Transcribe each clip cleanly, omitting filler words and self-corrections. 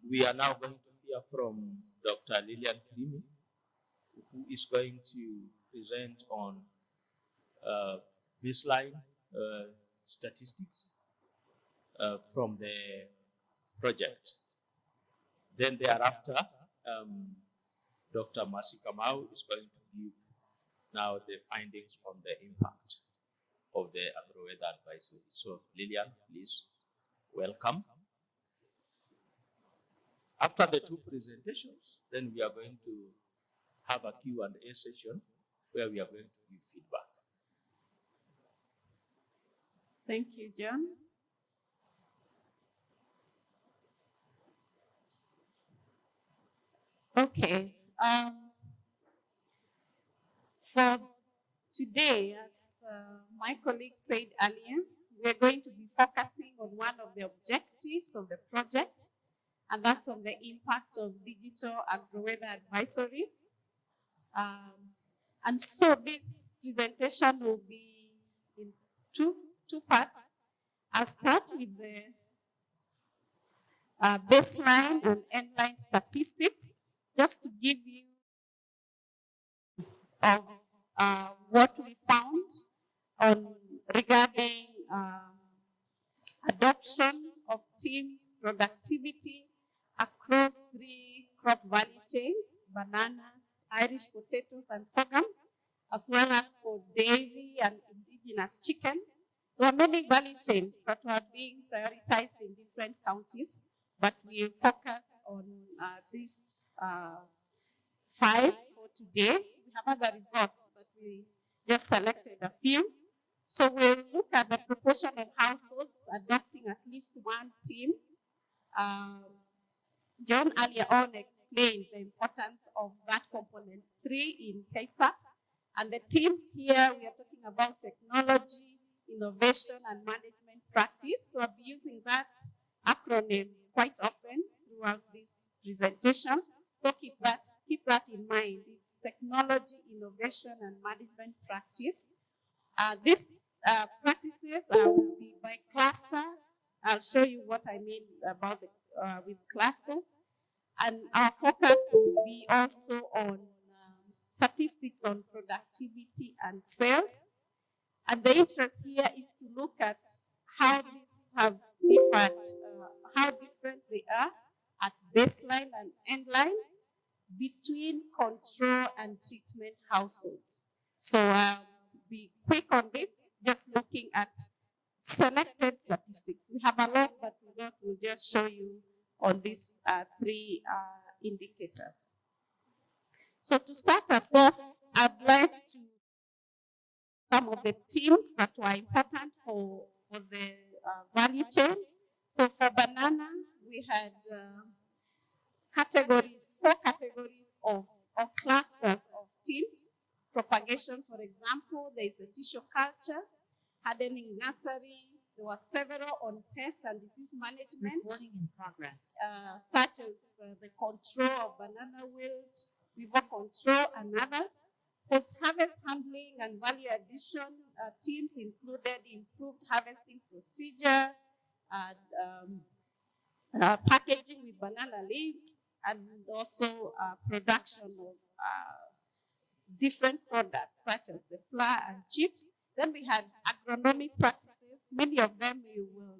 We are now going to hear from Dr. Lillian Krimi, who is going to present on baseline statistics from the project. Then thereafter, Dr. Mercy Kamau is going to give now the findings on the impact of the agro-weather advisory. So Lillian, please, welcome. After the two presentations, then we are going to have a Q&A session where we are going to give feedback. Thank you, John. Okay. For today, as my colleague said earlier, we are going to be focusing on one of the objectives of the project, and that's on the impact of digital agro-weather advisories. And so this presentation will be in two parts. I'll start with the baseline and endline statistics, just to give you of what we found on regarding adoption of teams, productivity across 3 crop value chains: bananas, Irish potatoes, and sorghum, as well as for dairy and indigenous chicken. There are many value chains that are being prioritized in different counties, but we focus on these 5 for today. We have other results, but we just selected a few. So we'll look at the proportion of households adopting at least one team. John earlier on explained the importance of that component 3 in KSAP. And the team here, we are talking about technology, innovation, and management practice. So I'll be using that acronym quite often throughout this presentation. So keep that in mind. It's technology, innovation, and management practice. These practices will be by cluster. I'll show you what I mean about with clusters. And our focus will be also on statistics on productivity and sales. And the interest here is to look at how these have differed, how different they are at baseline and endline between control and treatment households. So I'll be quick on this, just looking at selected statistics. We have a lot, but we'll just show you on these 3 indicators. So to start us off, I'd like to some of the teams that were important for the value chains. So for banana, we had 4 categories of clusters of teams. Propagation, for example, there is a tissue culture, hardening nursery. There were several on pest and disease management. Reporting in progress. Such as the control of banana wilt, weaver control, and others. Post-harvest handling and value addition teams included improved harvesting procedure, packaging with banana leaves, and also production of different products such as the flour and chips. Then we had agronomic practices. Many of them you will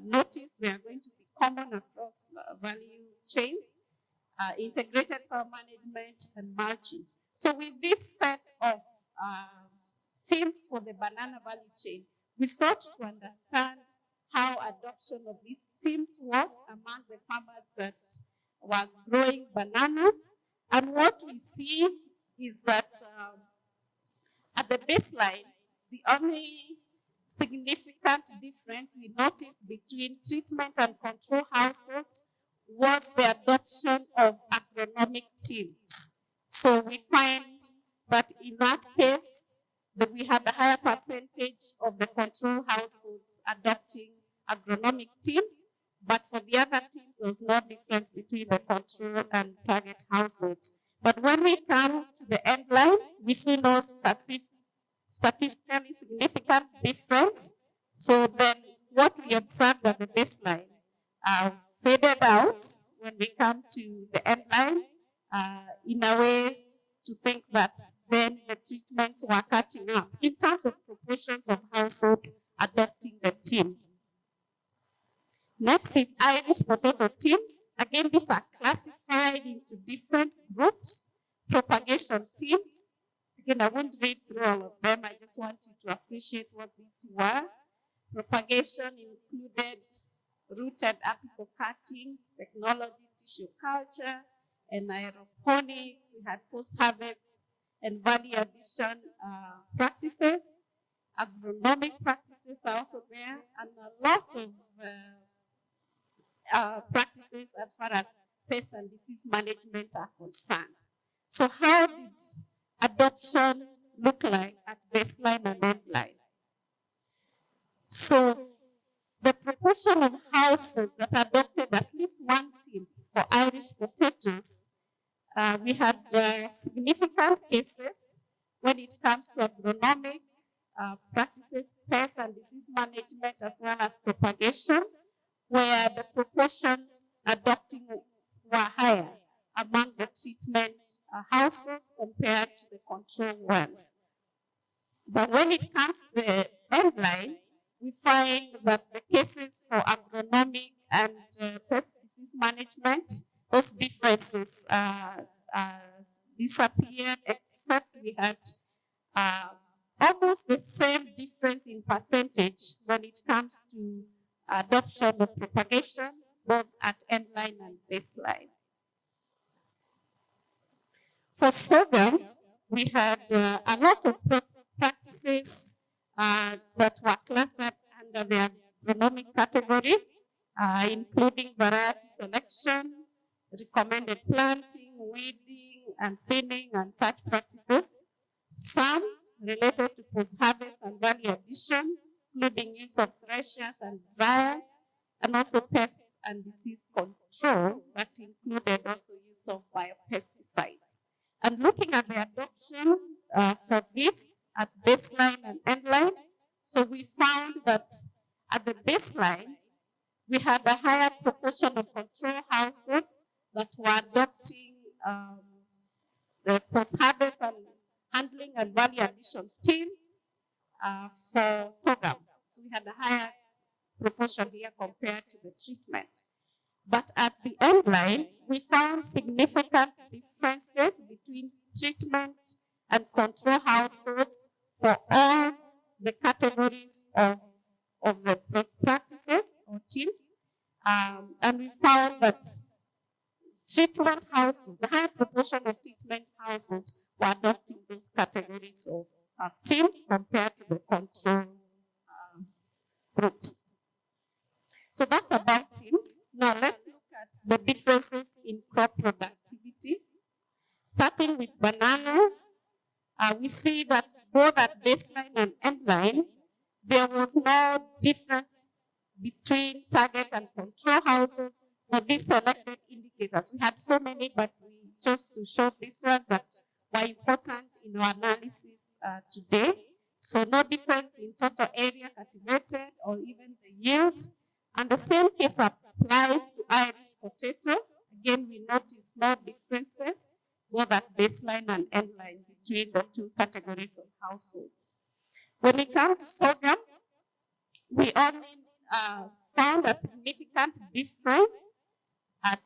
notice they are going to be common across value chains, integrated soil management, and mulching. So with this set of teams for the banana value chain, we sought to understand how adoption of these teams was among the farmers that were growing bananas. And what we see is that at the baseline, the only significant difference we noticed between treatment and control households was the adoption of agronomic teams. So we find that in that case, that we had a higher percentage of the control households adopting agronomic teams, but for the other teams, there was no difference between the control and target households. But when we come to the end line, we see no statistically significant difference. So then what we observed at the baseline faded out when we come to the end line, in a way to think that then the treatments were catching up in terms of proportions of households adopting the teams. Next is Irish potato teams. Again, these are classified into different groups. Propagation teams. Again, I won't read through all of them. I just want you to appreciate what these were. Propagation included rooted apical cuttings, technology, tissue culture, and aeroponics. We had post-harvest and value addition practices. Agronomic practices are also there, and a lot of practices as far as pest and disease management are concerned. So how did adoption look like at baseline and endline? So the proportion of households that adopted at least one team for Irish potatoes, we had significant cases when it comes to agronomic practices, pest and disease management, as well as propagation, where the proportions adopting were higher among the treatment households compared to the control ones. But when it comes to the end line, we find that the cases for agronomic and pest disease management, those differences disappeared, except we had almost the same difference in percentage when it comes to adoption of propagation, both at endline and baseline. For sorghum, we had a lot of practices that were classed under the agronomic category, including variety selection, recommended planting, weeding, and thinning, and such practices. Some related to post-harvest and value addition, including use of threshers and dryers, and also pests and disease control that included also use of biopesticides. And looking at the adoption for this at baseline and endline, so we found that at the baseline, we had a higher proportion of control households that were adopting the post-harvest and handling and value addition teams for sorghum. So we had a higher proportion here compared to the treatment. But at the end line, we found significant differences between treatment and control households for all the categories of the practices or teams. And we found that treatment households, the higher proportion of treatment households were adopting those categories of teams compared to the control group. So that's about teams. Now let's look at the differences in crop productivity. Starting with banana, we see that both at baseline and endline, there was no difference between target and control houses for these selected indicators. We had so many, but we chose to show these ones that were important in our analysis today. So no difference in total area cultivated or even the yield. And the same case applies to Irish potato. Again, we notice no differences both at baseline and endline between the two categories of households. When it comes to sorghum, we only found a significant difference at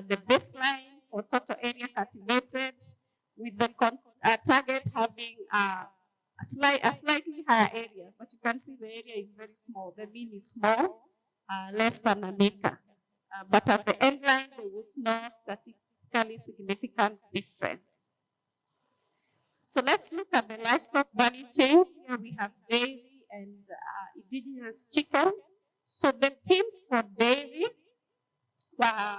the baseline for total area cultivated, with the target having a slightly higher area, but you can see the area is very small. The mean is small, less than an acre. But at the end line, there was no statistically significant difference. So let's look at the livestock value chains. Here we have dairy and indigenous chicken. So the teams for dairy were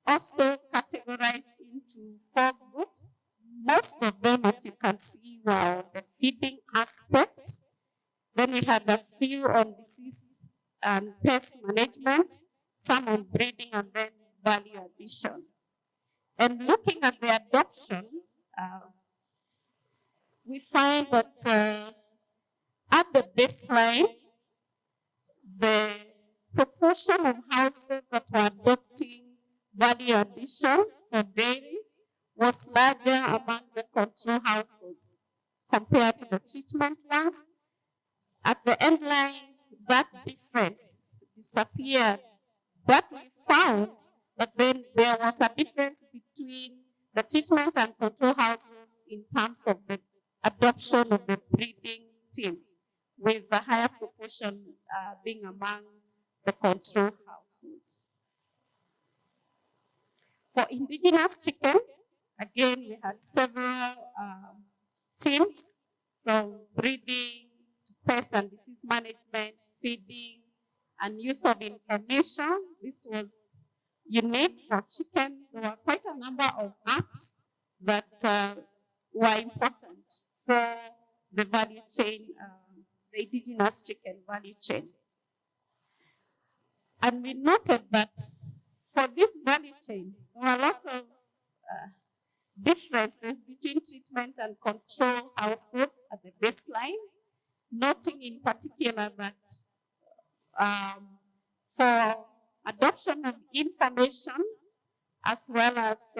also categorized into 4 groups. Most of them, as you can see, were the feeding aspect. Then we had a few on disease and pest management, some on breeding, and then value addition. And looking at the adoption, we find that at the baseline, the proportion of households that were adopting value addition for dairy was larger among the control households compared to the treatment ones. At the end line, that difference disappeared. But we found that then there was a difference between the treatment and control households in terms of the adoption of the breeding teams, with the higher proportion being among the control households. For indigenous chicken, again, we had several teams from breeding to pest and disease management, feeding, and use of information. This was unique for chicken. There were quite a number of apps that were important for the value chain, the indigenous chicken value chain. And we noted that for this value chain, there were a lot of differences between treatment and control households at the baseline, noting in particular that for adoption of information as well as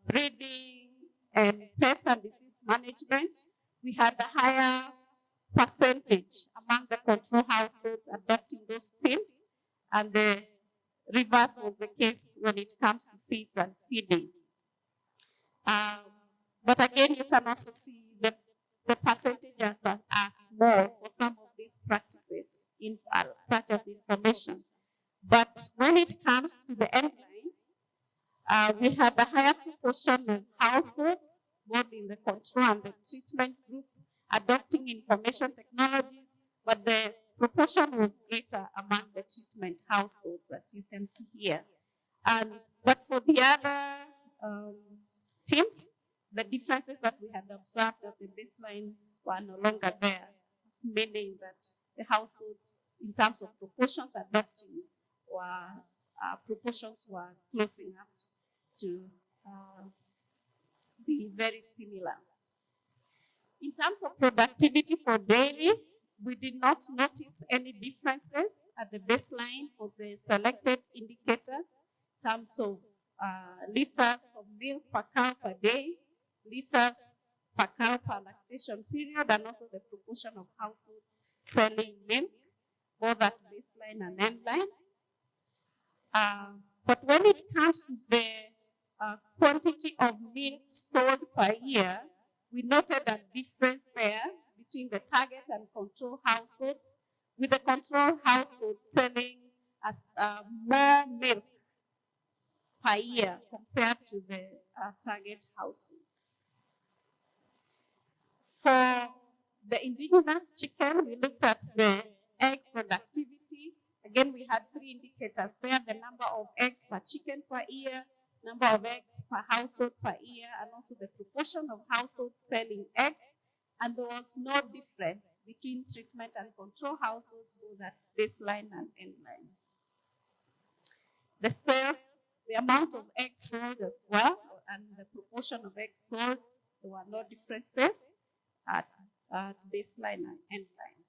breeding and pest and disease management, we had a higher percentage among the control households adopting those teams, and the reverse was the case when it comes to feeds and feeding. But again, you can also see the percentages are small for some of these practices, such as information. But when it comes to the end line, we had a higher proportion of households, both in the control and the treatment group, adopting information technologies, but the proportion was greater among the treatment households, as you can see here. But for the other teams, the differences that we had observed at the baseline were no longer there, meaning that the households, in terms of proportions adopting, proportions were closing up to be very similar. In terms of productivity for dairy, we did not notice any differences at the baseline for the selected indicators in terms of liters of milk per cow per day, liters per cow per lactation period, and also the proportion of households selling milk, both at baseline and endline. But when it comes to the quantity of milk sold per year, we noted a difference there between the target and control households, with the control households selling more milk per year compared to the target households. For the indigenous chicken, we looked at the egg productivity. Again, we had three indicators there: the number of eggs per chicken per year, number of eggs per household per year, and also the proportion of households selling eggs. And there was no difference between treatment and control households, both at baseline and endline. The sales, the amount of eggs sold as well, and the proportion of eggs sold, there were no differences at baseline and endline.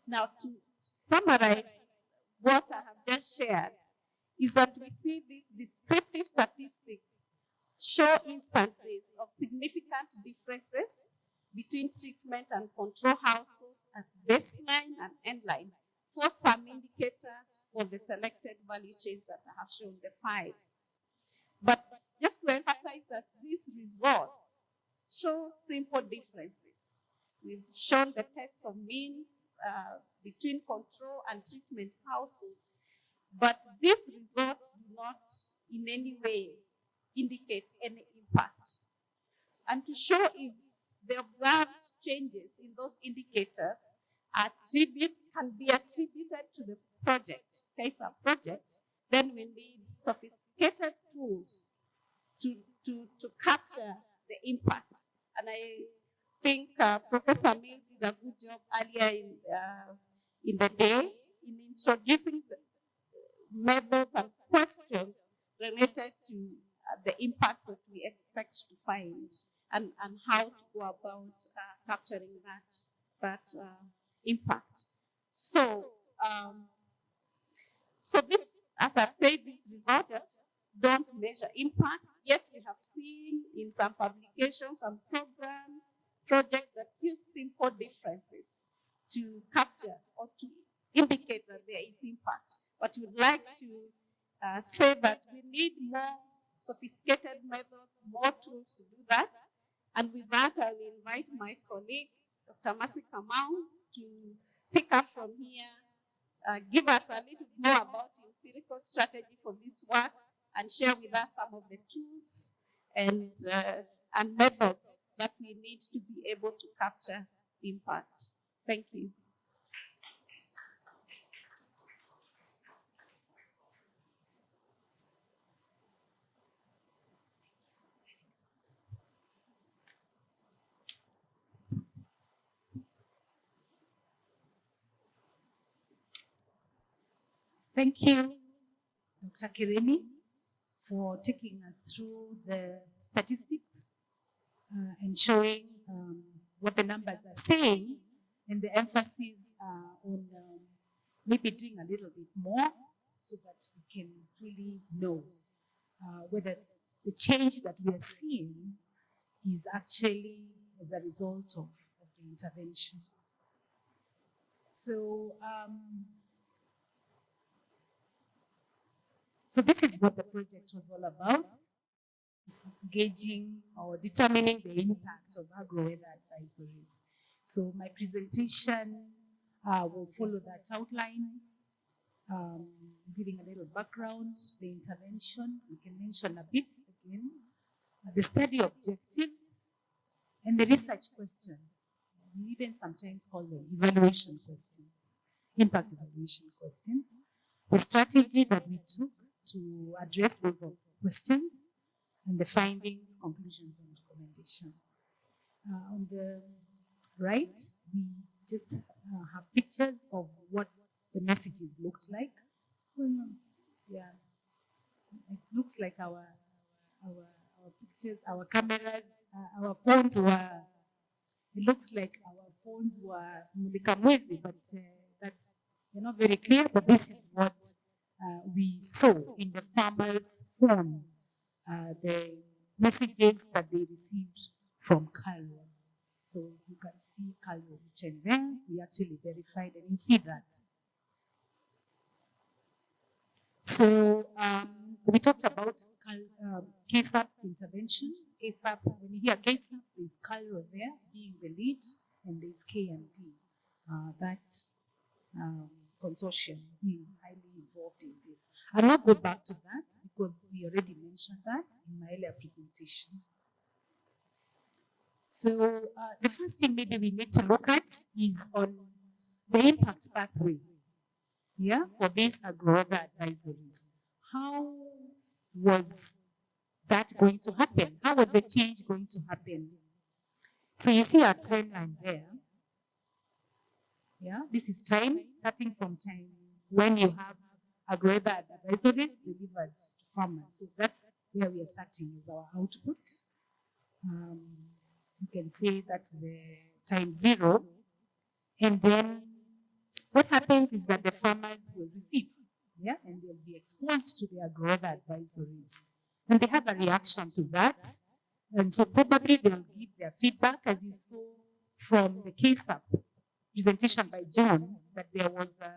Now, to summarize what I have just shared, is that we see these descriptive statistics show instances of significant differences between treatment and control households at baseline and endline for some indicators for the selected value chains that I have shown, the 5. But just to emphasize that these results show simple differences. We've shown the test of means between control and treatment households, but these results do not in any way indicate any impact. And to show if the observed changes in those indicators can be attributed to the project, CAISA project, then we need sophisticated tools to capture the impact. And I think Professor Mills did a good job earlier in the day in introducing the methods and questions related to the impacts that we expect to find, and how to go about capturing that impact. So So this, as I've said, these results don't measure impact, yet we have seen in some publications, some programs, projects that use simple differences to capture or to indicate that there is impact. But we'd like to say that we need more sophisticated methods, more tools to do that. And with that, I will invite my colleague, Dr. Masi Kamau, to pick up from here, give us a little more about empirical strategy for this work, and share with us some of the tools and methods that we need to be able to capture impact. Thank you. Thank you, Dr. Kiremi, for taking us through the statistics and showing what the numbers are saying, and the emphasis on maybe doing a little bit more so that we can really know whether the change that we are seeing is actually as a result of the intervention. So this is what the project was all about, gauging or determining the impact of agro-weather advisories. So my presentation will follow that outline, giving a little background, the intervention. We can mention a bit again, the study objectives, and the research questions. We even sometimes call them evaluation questions, impact evaluation questions. The strategy that we took to address those questions, and the findings, conclusions, and recommendations. On the right, we just have pictures of what the messages looked like. Yeah, it looks like our pictures, our cameras, our phones were. It looks like our phones were mulikamwezi, but that's not very clear. But this is what we saw in the farmers' phone, the messages that they received from Calvo. So you can see Calvo written there. We actually verified, and you see that. So we talked about KSAP intervention. KSAP, when you hear KSAP, there's Calvo there being the lead, and there's KMD, consortium being highly involved in this. I'll not go back to that because we already mentioned that in my earlier presentation. So the first thing maybe we need to look at is on the impact pathway, for these agro-weather advisories. How was that going to happen? How was the change going to happen? So you see our timeline there. This is time, starting from time when you have agro-weather advisories delivered to farmers. So that's where we are starting as our output. You can say that's the time 0. And then what happens is that the farmers will receive, and they'll be exposed to the agro-weather advisories. And they have a reaction to that. And so probably they'll give their feedback, as you saw from the KSAP presentation by John, that there was a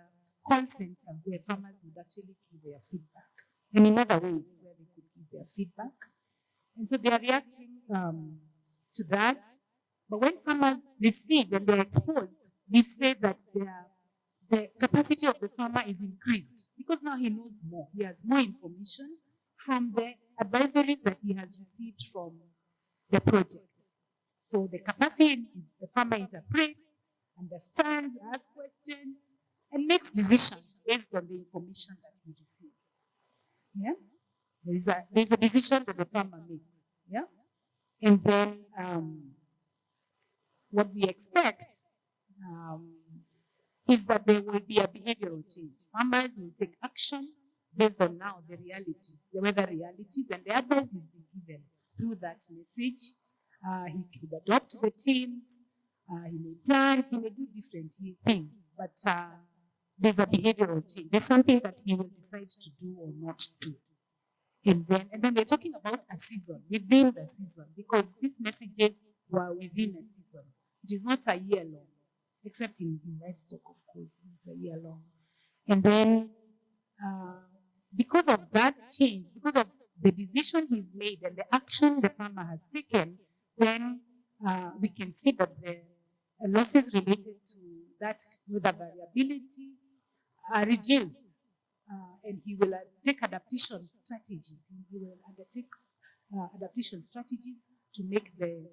call center where farmers would actually give their feedback, and in other ways where they could give their feedback. And so they are reacting to that. But when farmers receive and they're exposed, we say that the capacity of the farmer is increased because now he knows more. He has more information from the advisories that he has received from the project. So the capacity, the farmer interprets, understands, asks questions, and makes decisions based on the information that he receives. There's a decision that the farmer makes. And then what we expect is that there will be a behavioral change. Farmers will take action based on now the realities, the weather realities, and the advice is given through that message. He could adopt the teams, he may plant, he may do different things, but there's a behavioral change. There's something that he will decide to do or not do. And then we're talking about a season, within the season, because these messages were within a season. It is not a year long, except in livestock, of course, it's a year long. And then because of that change, because of the decision he's made and the action the farmer has taken, then we can see that the losses related to that weather variability are reduced. And he will take adaptation strategies. He will undertake adaptation strategies to make the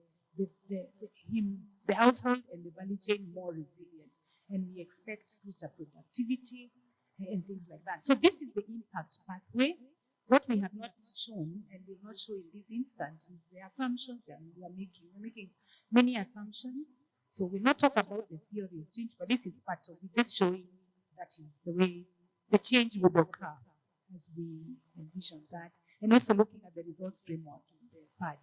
household and the value chain more resilient. And we expect greater productivity and things like that. So this is the impact pathway. What we have not shown and will not show in this instant is the assumptions that we are making. We're making many assumptions. So we'll not talk about the theory of change, but this is part of it, just showing that is the way the change would occur as we envision that. And also looking at the results framework in the PAD.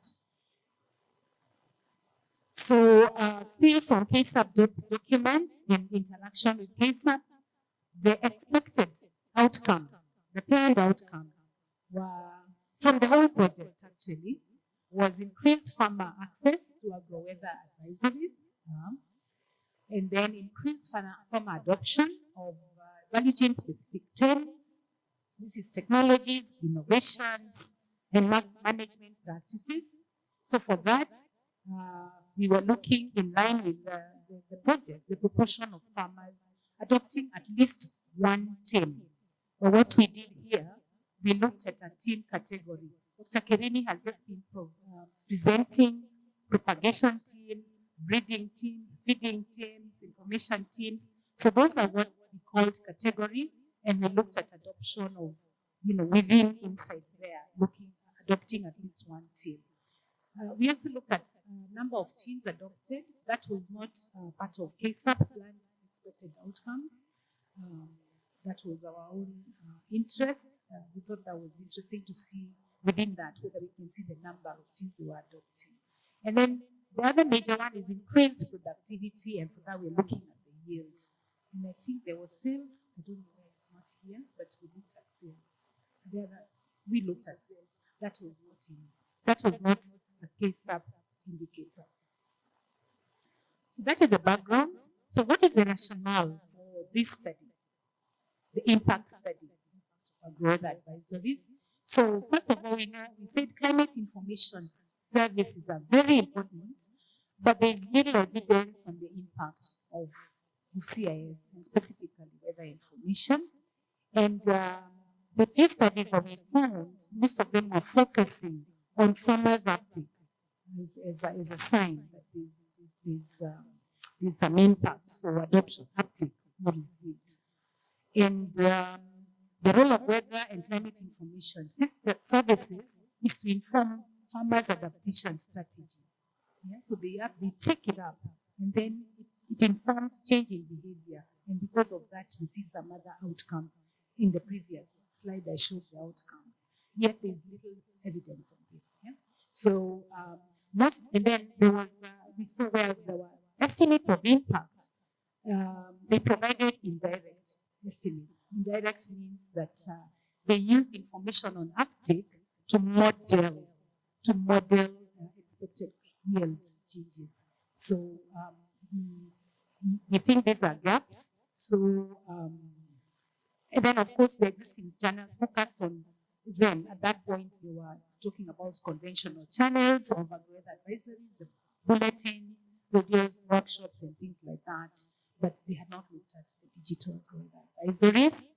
So still from KSAP documents in interaction with KSAP, the expected outcomes, the planned outcomes were, from the whole project actually, was increased farmer access to agro-weather advisories, and then increased farmer adoption of value chain specific terms. This is technologies, innovations, and management practices. So for that, we were looking in line with the project, the proportion of farmers adopting at least one team. But what we did here, we looked at a team category. Dr. Kerini has just been presenting propagation teams, breeding teams, feeding teams, information teams. So those are what we called categories, and we looked at adoption of, within inside there, adopting at least one team. We also looked at number of teams adopted. That was not part of KSAP planned expected outcomes. That was our own interest. We thought that was interesting to see within that, whether we can see the number of teams we were adopting. And then the other major one is increased productivity, and for that we're looking at the yields. And I think there was sales. I don't know why it's not here, but we looked at sales. We looked at sales. That was not a KSAP indicator. So that is the background. So what is the rationale for this study? The impact study of agro-weather advisories. So first of all, we said climate information services are very important, but there is little evidence on the impact of CIS, and specifically weather information. And the few studies that we found, most of them are focusing on farmers' uptake as a sign that there's some impact, so adoption, uptake, not received. And the role of weather and climate information services is to inform farmers' adaptation strategies. Yeah? So they take it up, and then it informs changing behavior. And because of that, we see some other outcomes. In the previous slide, I showed the outcomes. Yet there's little evidence of it. Yeah? So and then there was, we saw where there were estimates of impact. They provided indirect estimates. Indirect means that they used information on uptake to model expected yield changes. So we think these are gaps. So and then of course the existing channels focused on, then at that point they were talking about conventional channels of agro-weather advisories, the bulletins, radios, workshops, and things like that. But they had not looked at the digital agro-weather advisories.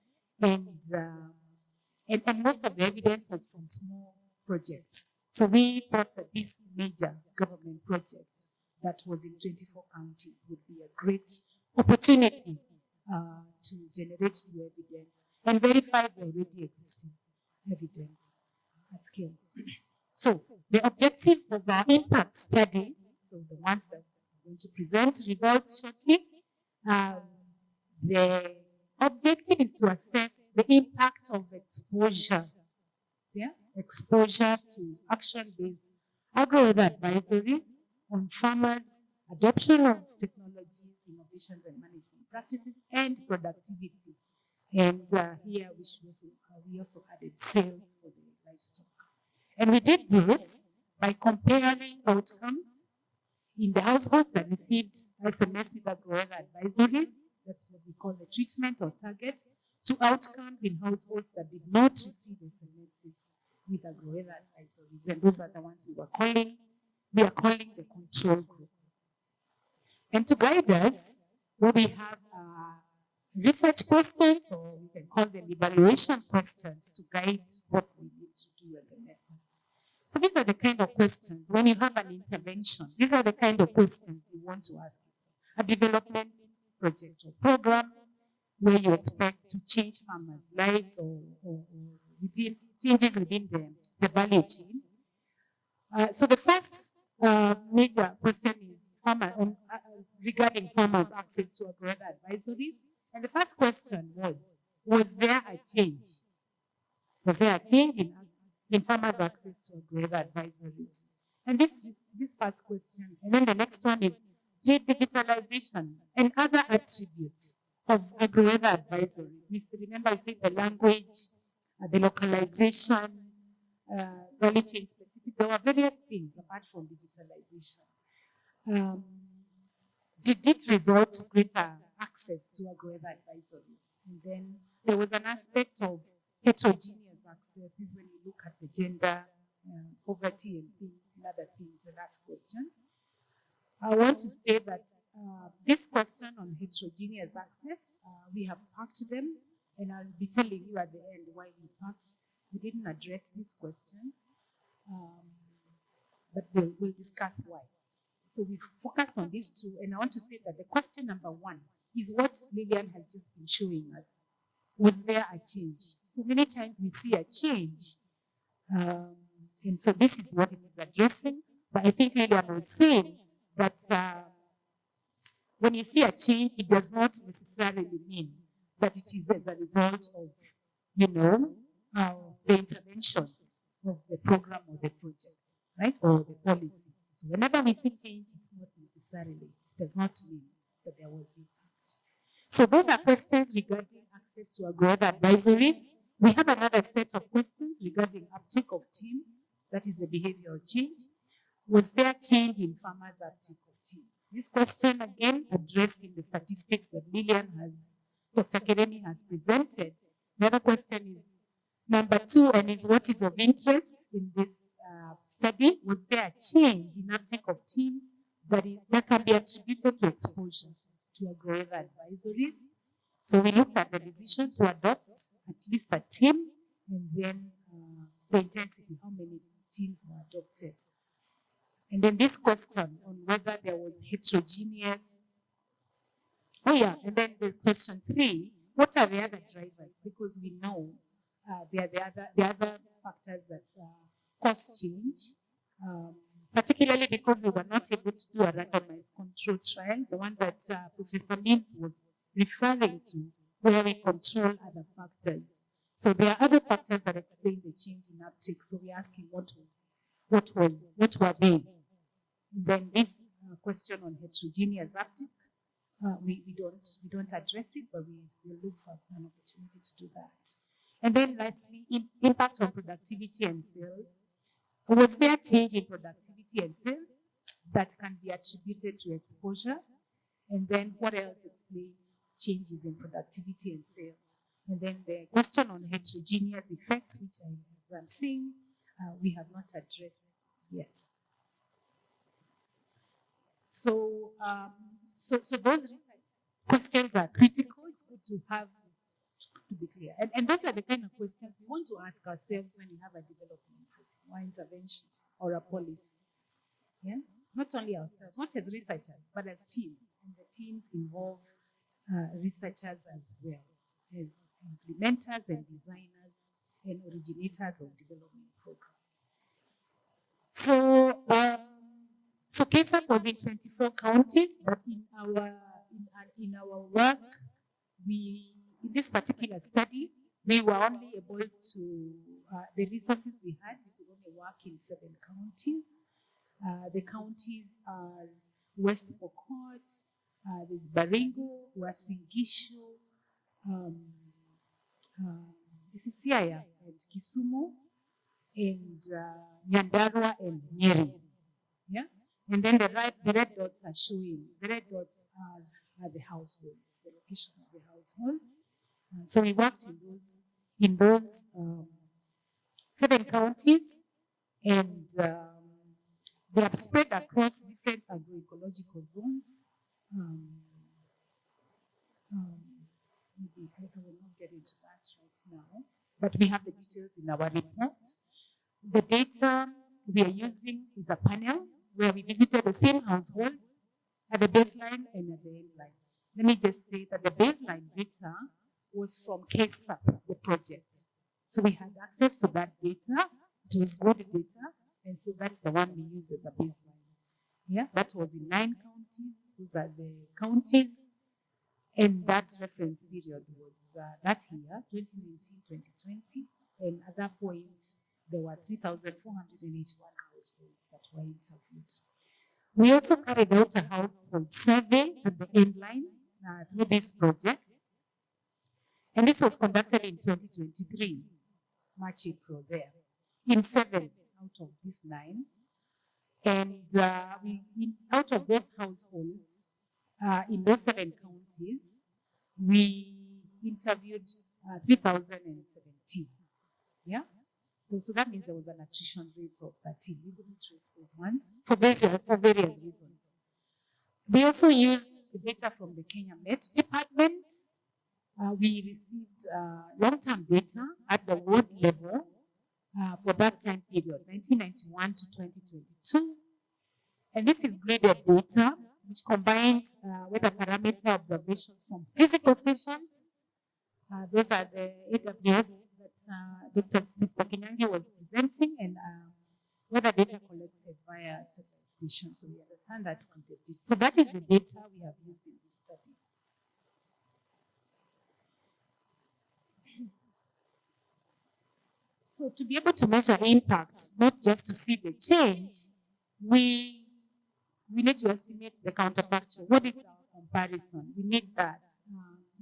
And most of the evidence was from small projects. So we thought that this major government project that was in 24 counties would be a great opportunity to generate new evidence and verify the already existing evidence at scale. So the objective of our impact study, so the ones that I'm going to present results shortly, the objective is to assess the impact of exposure, exposure to action-based agro-weather advisories on farmers' adoption of technologies, innovations and management practices, and productivity. And here we also added sales for the livestock. And we did this by comparing outcomes in the households that received SMS with agro-weather advisories, that's what we call the treatment or target, to outcomes in households that did not receive SMSs with agro-weather advisories. And those are the ones we are calling the control group. And to guide us, we have research questions, or we can call them evaluation questions, to guide what we need to do and the methods. So these are the kind of questions, when you have an intervention, these are the kind of questions you want to ask yourself. A development project or program where you expect to change farmers' lives or changes within the value chain. So the first major question is regarding farmers' access to agro-weather advisories. And the first question was there a change? Was there a change in farmers' access to agro-weather advisories? And this first question. And then the next one is, did digitalization and other attributes of agro-weather advisories, remember I said the language, the localization, value chain specific, there were various things apart from digitalization. Did it result to greater access to agro-weather advisories? And then there was an aspect of heterogeneous access, is when you look at the gender, poverty and other things and ask questions. I want to say that this question on heterogeneous access, we have packed them, and I'll be telling you at the end why we didn't address these questions, but we'll discuss why. So we focused on these two, and I want to say that the question number one is what Lillian has just been showing us. Was there a change? So many times we see a change, and so this is what it is addressing. But I think Lillian was saying that when you see a change, it does not necessarily mean that it is as a result of, the interventions of the program or the project, right, or the policy. So whenever we see change, it's not necessarily, does not mean that there was impact. So those are questions regarding access to agro-weather advisories. We have another set of questions regarding uptake of teams, that is the behavioral change. Was there change in farmers' uptake of teams? This question, again, addressed in the statistics that Dr. Keremi has presented. The other question is number two, and is what is of interest in this study. Was there a change in uptake of teams that can be attributed to exposure to agro-weather advisories? So we looked at the decision to adopt at least a team, and then the intensity, how many teams were adopted. And then this question on whether there was heterogeneous. Oh yeah, and then the question three, what are the other drivers? Because we know there are the other factors that cause change, particularly because we were not able to do a randomized control trial, the one that Professor Mims was referring to, where we control other factors. So there are other factors that explain the change in uptake. So we're asking what were they? Then this question on heterogeneous uptake, we don't address it, but we will look for an opportunity to do that. And then lastly, impact on productivity and sales. Was there change in productivity and sales that can be attributed to exposure? And then what else explains changes in productivity and sales? And then the question on heterogeneous effects, which I'm seeing, we have not addressed yet. So those questions are critical. It's good to have to be clear. And those are the kind of questions we want to ask ourselves when we have a development program or intervention or a policy. Yeah? Not only ourselves, not as researchers, but as teams. And the teams involve researchers as well as implementers and designers and originators of development programs. So KSAP was in 24 counties, but in our work, in this particular study, we were only able to, the resources we had, we could only work in 7 counties. The counties are West Pokot, there's Baringo, Wasingishu, um, this is Siaya and Kisumu, and Nyandarua and Nyeri. Yeah? And then the red dots are showing. The red dots are the households, the location of the households. So we worked in those 7 counties, and they are spread across different agroecological zones. Maybe I will not get into that right now, but we have the details in our reports. The data we are using is a panel where we visited the same households at the baseline and at the end line. Let me just say that the baseline data was from KSAP, the project. So we had access to that data. It was good data, and so that's the one we use as a baseline. Yeah, that was in 9 counties. These are the counties. And that reference period was that year, 2019-2020. And at that point, there were 3,481 households that were interviewed. We also carried out a household survey at the end line through this project. And this was conducted in 2023, March, April there, in 7 out of these 9. And out of those households, in those 7 counties, we interviewed 3,017. Yeah? So that means there was an attrition rate of 13. We couldn't trace those ones for various reasons. We also used the data from the Kenya Met Department. We received long-term data at the ward level for that time period, 1991 to 2022. And this is graded data, which combines weather parameter observations from physical stations. Those are the AWS that Mr. Kinyangi was presenting, and weather data collected via satellite stations. So we understand that's concepted. So that is the data we have used in this study. So to be able to measure impact, not just to see the change, we need to estimate the counterfactual. What is our comparison? We need that.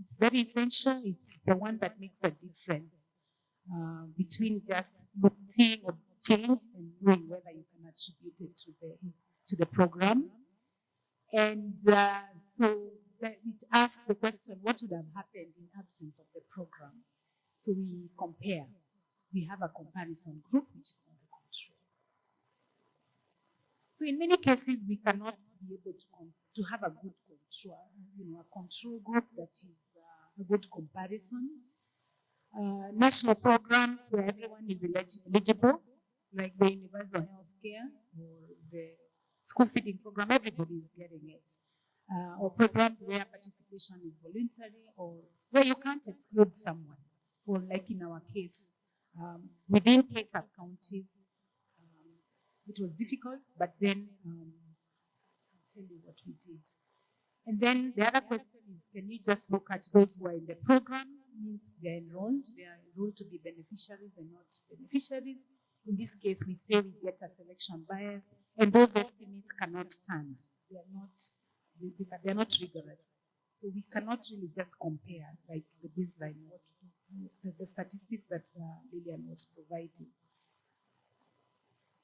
It's very essential. It's the one that makes a difference between just seeing a change and knowing whether you can attribute it to the program. And so it asks the question, what would have happened in absence of the program? So we compare. We have a comparison group, which is called the control. So in many cases, we cannot be able to have a good control, a control group that is a good comparison. National programs where everyone is eligible, like the universal health care or the school feeding program, everybody is getting it. Or programs where participation is voluntary, or where you can't exclude someone. Or like in our case, within KSAP counties, it was difficult, but then I'll tell you what we did. And then the other question is, can you just look at those who are in the program? Means they are enrolled to be beneficiaries and not beneficiaries. In this case, we say we get a selection bias, and those estimates cannot stand. They are not rigorous. So we cannot really just compare, like the baseline, the statistics that Lillian was providing.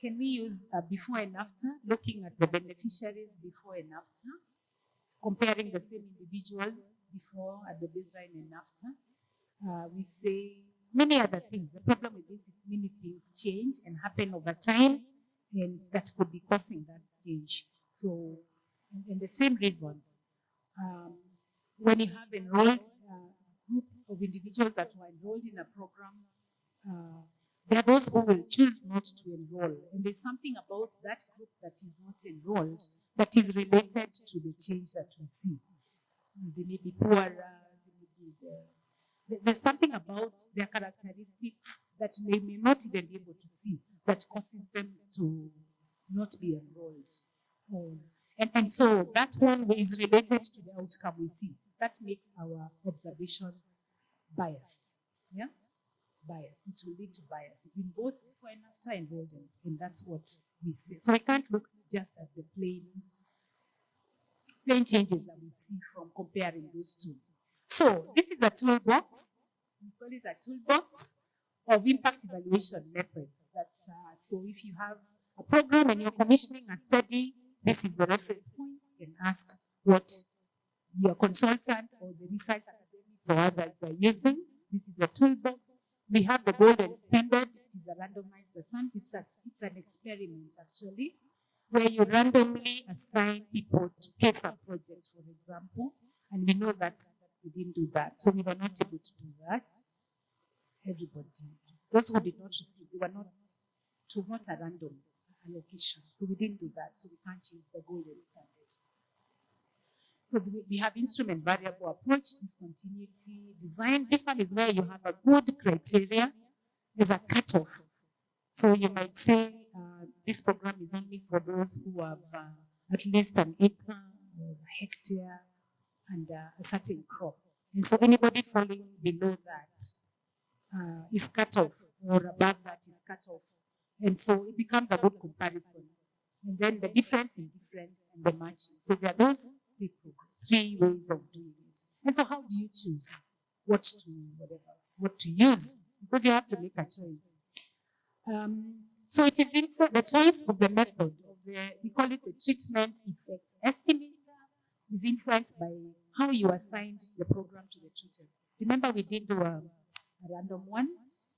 Can we use before and after, looking at the beneficiaries before and after, comparing the same individuals before at the baseline and after? We say many other things. The problem with this is many things change and happen over time, and that could be causing that change. So, and the same reasons. When you have enrolled group of individuals that were enrolled in a program, there are those who will choose not to enroll. And there's something about that group that is not enrolled that is related to the change that we see. They may be poorer, there's something about their characteristics that they may not even be able to see that causes them to not be enrolled. And so that one is related to the outcome we see. That makes our observations biased. Yeah? Bias. It will lead to biases in both before and after enrollment, and that's what we see. So I can't look just at the plain plain changes that we see from comparing those two. So this is a toolbox. We call it a toolbox of impact evaluation methods. So if you have a program and you're commissioning a study, this is the reference point. You can ask what your consultant or the research academics or others are using. This is a toolbox. We have the golden standard. It is a randomized assignment. It's an experiment, actually, where you randomly assign people to case a project, for example. And we know that we didn't do that. So we were not able to do that. Everybody. Those who did not receive, it was not a random allocation. So we didn't do that. So we can't use the golden standard. So we have instrument variable approach, discontinuity, design. This one is where you have a good criteria. There's a cutoff. So you might say this program is only for those who have at least an acre or a hectare and a certain crop. And so anybody falling below that is cut off, or above that is cut off. And so it becomes a good comparison. And then the difference in difference and the matching. So there are those three ways of doing it. And so how do you choose what to use? Because you have to make a choice. So it is the choice of the method, we call it the treatment effects estimator, is influenced by how you assigned the program to the treated. Remember we did do a random one.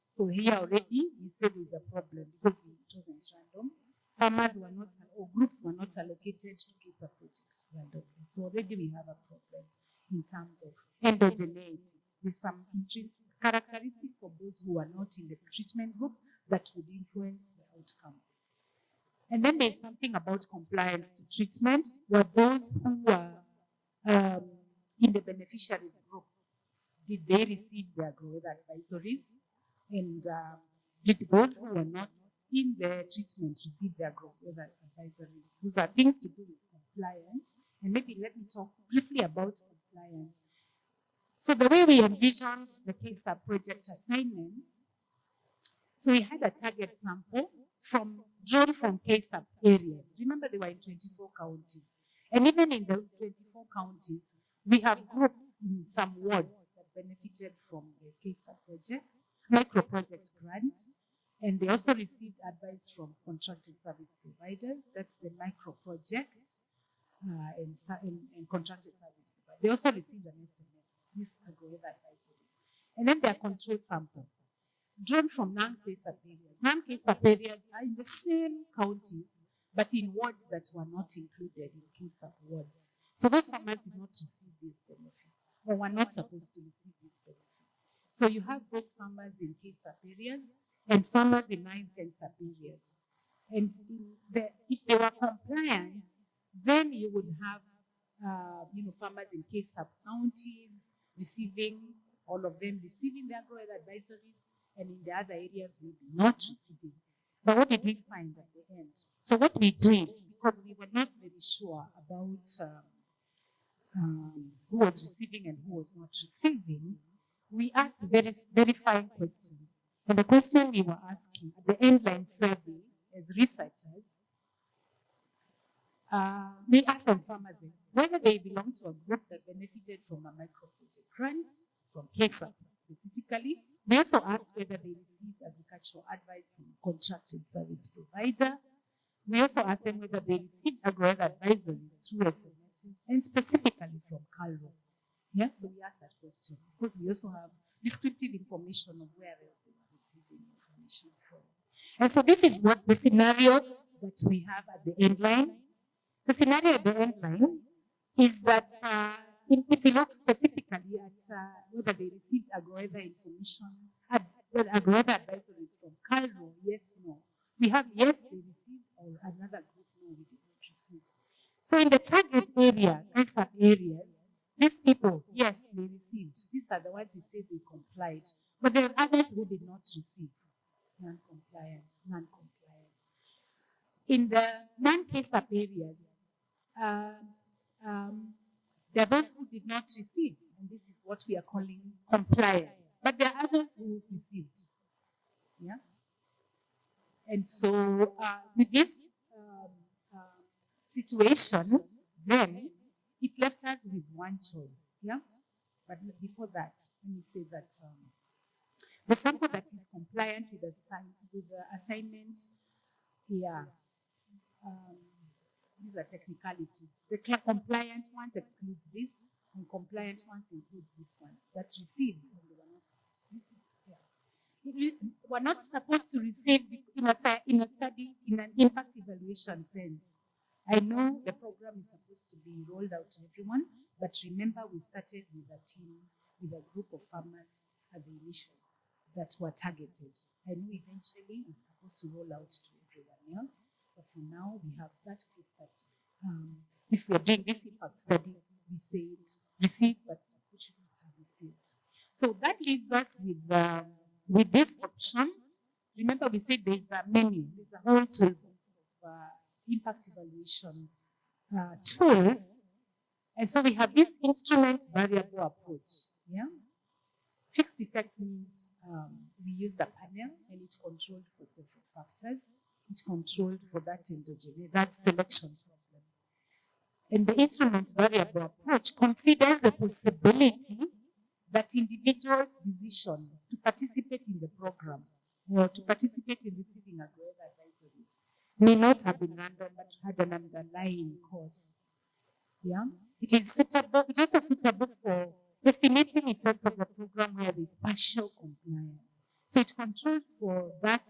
So here already we said there's a problem because it wasn't random. Farmers were not, or groups were not allocated to case a project randomly. So already we have a problem in terms of endogeneity. There's some intrinsic characteristics of those who are not in the treatment group that would influence the outcome. And then there's something about compliance to treatment, where those who were in the beneficiaries group, did they receive their growth advisories? And did those who were not in the treatment receive their growth advisories? These are things to do with compliance. And maybe let me talk briefly about compliance. So the way we envisioned the CASA project assignments, so we had a target sample drawn from CASA areas. Remember, they were in 24 counties. And even in the 24 counties, we have groups in some wards that benefited from the CASA project, micro project grant, and they also received advice from contracted service providers. That's the micro project and contracted service providers. They also received an SMS, these agreed advisories. And then their control sample, drawn from non-CASA areas. Non-CASA areas are in the same counties, but in wards that were not included in CASA wards. So those farmers did not receive these benefits, or were not supposed to receive these benefits. So you have those farmers in CASA areas and farmers in non-CASA areas. And if they were compliant, then you would have farmers in CASA counties receiving, all of them receiving their growth advisories, and in the other areas maybe not receiving. But what did we find at the end? So what we did, because we were not very sure about who was receiving and who was not receiving, we asked verifying questions. And the question we were asking at the end-line survey as researchers, we asked them farmers whether they belong to a group that benefited from a micro-project grant, from CASA specifically. We also asked whether they received agricultural advice from a contracted service provider. We also asked them whether they received agro advisories through SMSs and specifically from CALRO. Yeah, so we asked that question because we also have descriptive information of where else they were receiving information from. And so this is what the scenario that we have at the end line. The scenario at the end line is that if you look specifically at whether they received agro-weather information, agro-weather advisories from CALRO, yes, no. We have yes, they received, or another group, no, we did not receive. So in the target area, CASA areas, these people, yes, they received. These are the ones who say they complied. But there are others who did not receive non-compliance. In the non-CASA areas, there are those who did not receive, and this is what we are calling compliance. But there are others who received. Yeah? And so with this situation, then it left us with one choice. Yeah. But before that, let me say that the sample that is compliant with the assignment, yeah, um, these are technicalities. The compliant ones exclude this, and compliant ones includes these ones that received and they were not supposed to receive. Yeah. We're not supposed to receive in a study, in an impact evaluation sense. I know the program is supposed to be rolled out to everyone, but remember we started with a team, with a group of farmers at the initial that were targeted. I know eventually it's supposed to roll out to everyone else, but for now we have that group that if we're doing this impact study, we say it received, but we shouldn't have received. So that leaves us with this option. Remember we said there's a menu, there's a whole toolbox of impact evaluation tools. And so we have this instrument variable approach. Yeah. Fixed effects means we use the panel and it controlled for several factors. It controlled for that endogen, that selection problem. And the instrument variable approach considers the possibility that individuals' decision to participate in the program or to participate in receiving agro-weather advisories may not have been random but had an underlying cause. Yeah, it is suitable. It's also suitable for estimating effects of the program where there is partial compliance. So it controls for that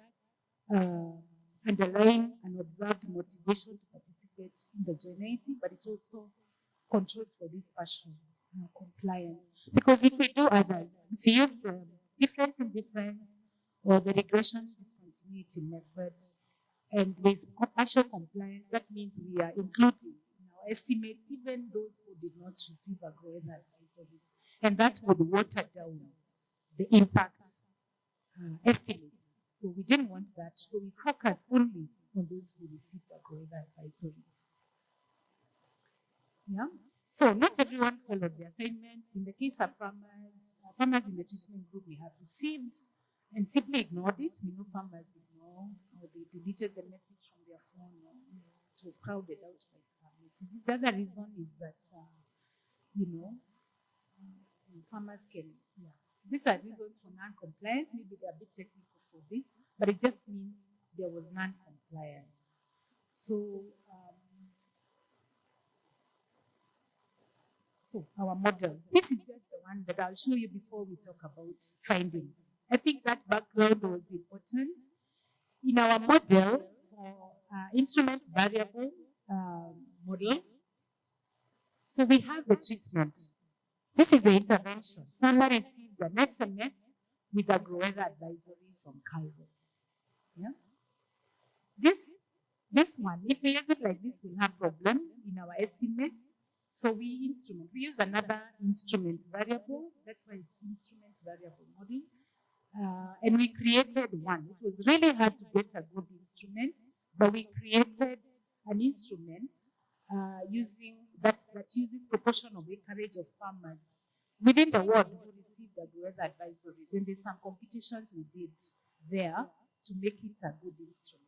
underlying and observed motivation to participate in the journey, but it also controls for this partial compliance. Because if we do others, if we use the difference in difference or the regression discontinuity method, and with partial compliance, that means we are including in our estimates even those who did not receive agro-weather advisories. And that would water down the impact estimates. So we didn't want that. So we focus only on those who received agro-weather advisories. Yeah. So not everyone followed the assignment. In the case of farmers in the treatment group, we have received and simply ignored it. We know farmers ignore, or they deleted the message from their phone, or it was crowded out by spam messages. The other reason is that, farmers can, these are reasons for non-compliance. Maybe they're a bit technical for this, but it just means there was non-compliance. So our model, this is just the one that I'll show you before we talk about findings. I think that background was important. In our model, instrument variable model, so we have the treatment. This is the intervention. Farmer received an SMS with agro-weather advisory from Calvo. Yeah? This one, if we use it like this, we'll have problem in our estimates. So we use another instrument variable. That's why it's instrument variable model. And we created one. It was really hard to get a good instrument, but we created an instrument using that uses proportion of acreage of farmers within the world who received the agro-weather advisories. And there's some competitions we did there to make it a good instrument.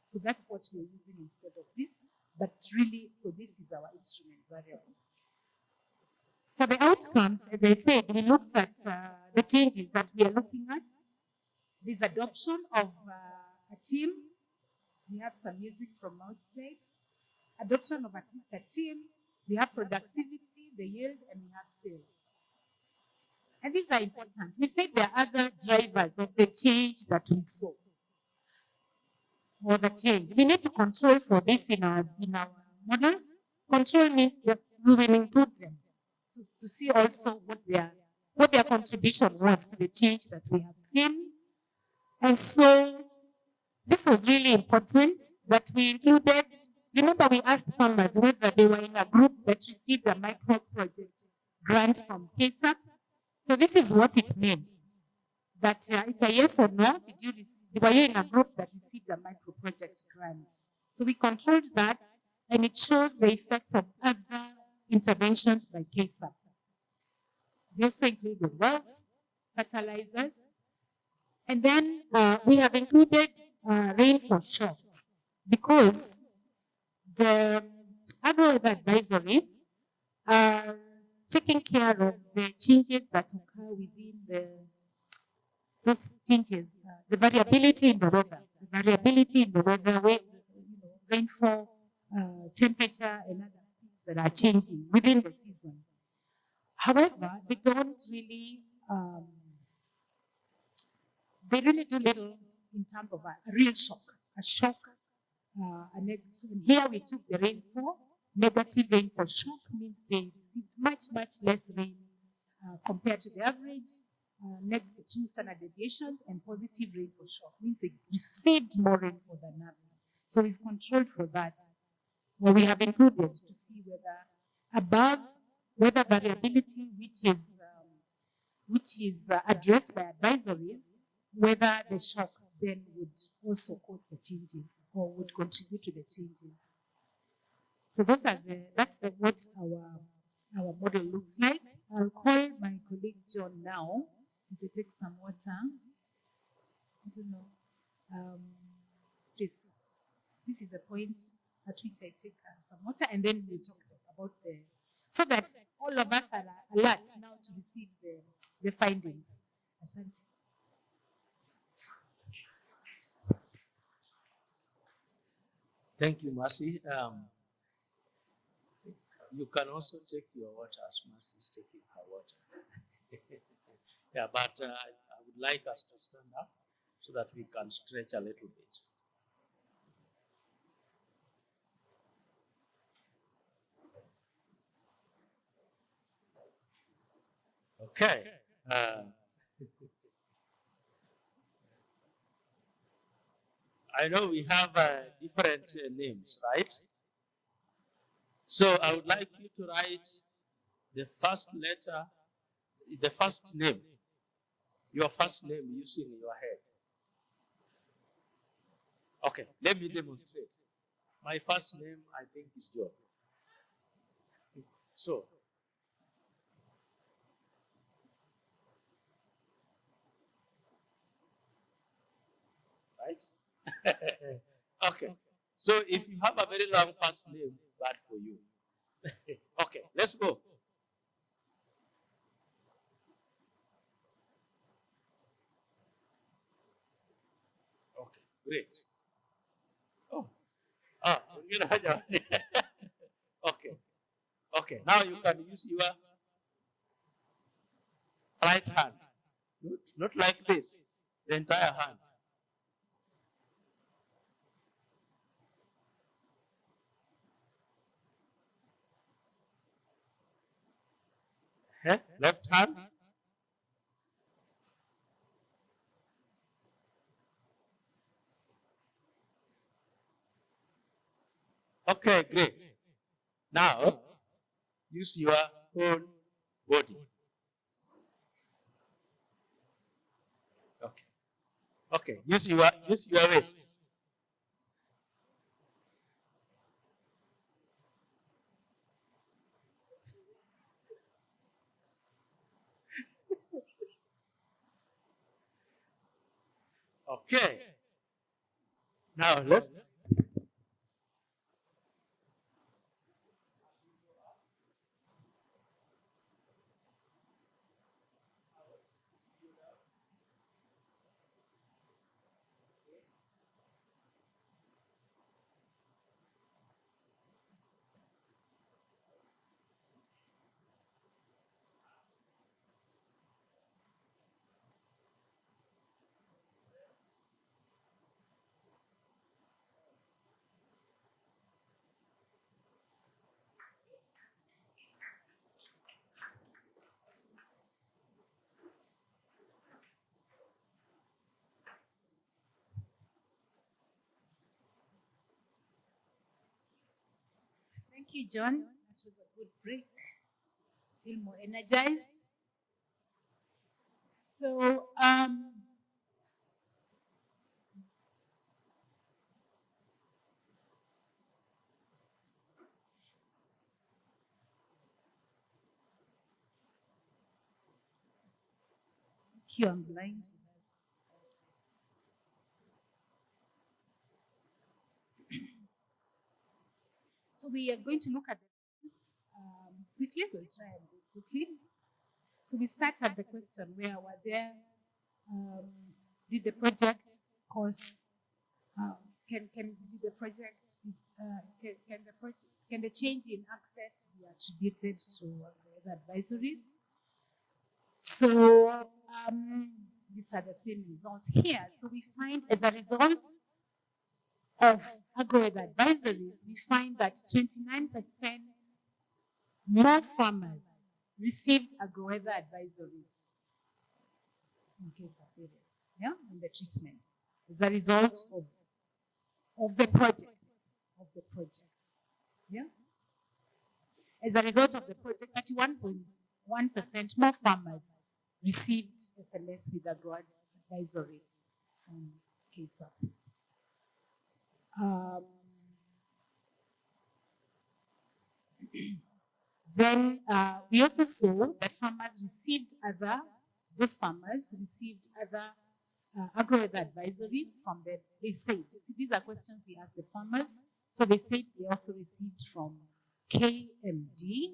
So that's what we're using instead of this. But really, so this is our instrument variable. For the outcomes, as I said, we looked at the changes that we are looking at. This adoption of a team. We have some music from outside. Adoption of at least a team. We have productivity, the yield, and we have sales. And these are important. We said there are other drivers of the change that we saw. Or the change. We need to control for this in our model. Control means just we will include them. So to see also what their contribution was to the change that we have seen. And so this was really important that we included. Remember, we asked farmers whether they were in a group that received a micro project grant from KSAP. So this is what it means. That it's a yes or no. Were you in a group that received a micro project grant? So we controlled that, and it shows the effects of other interventions by KSAP. We also included wealth, fertilizers, and then we have included rainfall shocks because the agro-weather advisories taking care of the changes that occur within those changes, the variability in the weather, with rainfall, temperature, and other things that are changing within the season. However, they really do little in terms of a real shock, and here we took the rainfall. Negative rainfall shock means they receive much less rain compared to the average. Two standard deviations, and positive rainfall shock means they received more rainfall than average. So we've controlled for that. Well, we have included to see whether above weather variability, which is addressed by advisories, whether the shock then would also cause the changes or would contribute to the changes. So what our model looks like. I'll call my colleague John now. As I take some water. I don't know. Please, this is a point at which I take some water, and then we'll talk about so that all of us are alert now to receive the findings. Asante. Thank you, Mercy. You can also take your water as Mercy is taking her water. Yeah, but I would like us to stand up so that we can stretch a little bit. Okay. I know we have different names, right? So I would like you to write the first letter, the first name, your first name using your head. Okay, let me demonstrate. My first name, I think, is John. So, right? Okay. So if you have a very long first name, bad for you. Okay, let's go. Okay, great. Oh, okay. Okay, now you can use your right hand. Not like this, the entire hand. Left hand. Okay, great. Now, use your whole body. Okay. Okay, use your waist. Okay. Now let's. Thank you, John. That was a good break. Feel more energized. So, thank you. I'm blind. So we are going to look at the quickly. We'll try and go quickly. So we start at the question where were there, did the project cause, did the project, can the change in access be attributed to the advisories? So these are the same results here. So we find as a result of agro-weather advisories, we find that 29% more farmers received agro-weather advisories in case of failures, yeah, in the treatment, as a result of the project, yeah. As a result of the project, 31.1% more farmers received SMS with agro advisories from KSAP. Then we also saw that those farmers received other agro-weather advisories from them. They said, you see, these are questions we asked the farmers. So they said they also received from KMD,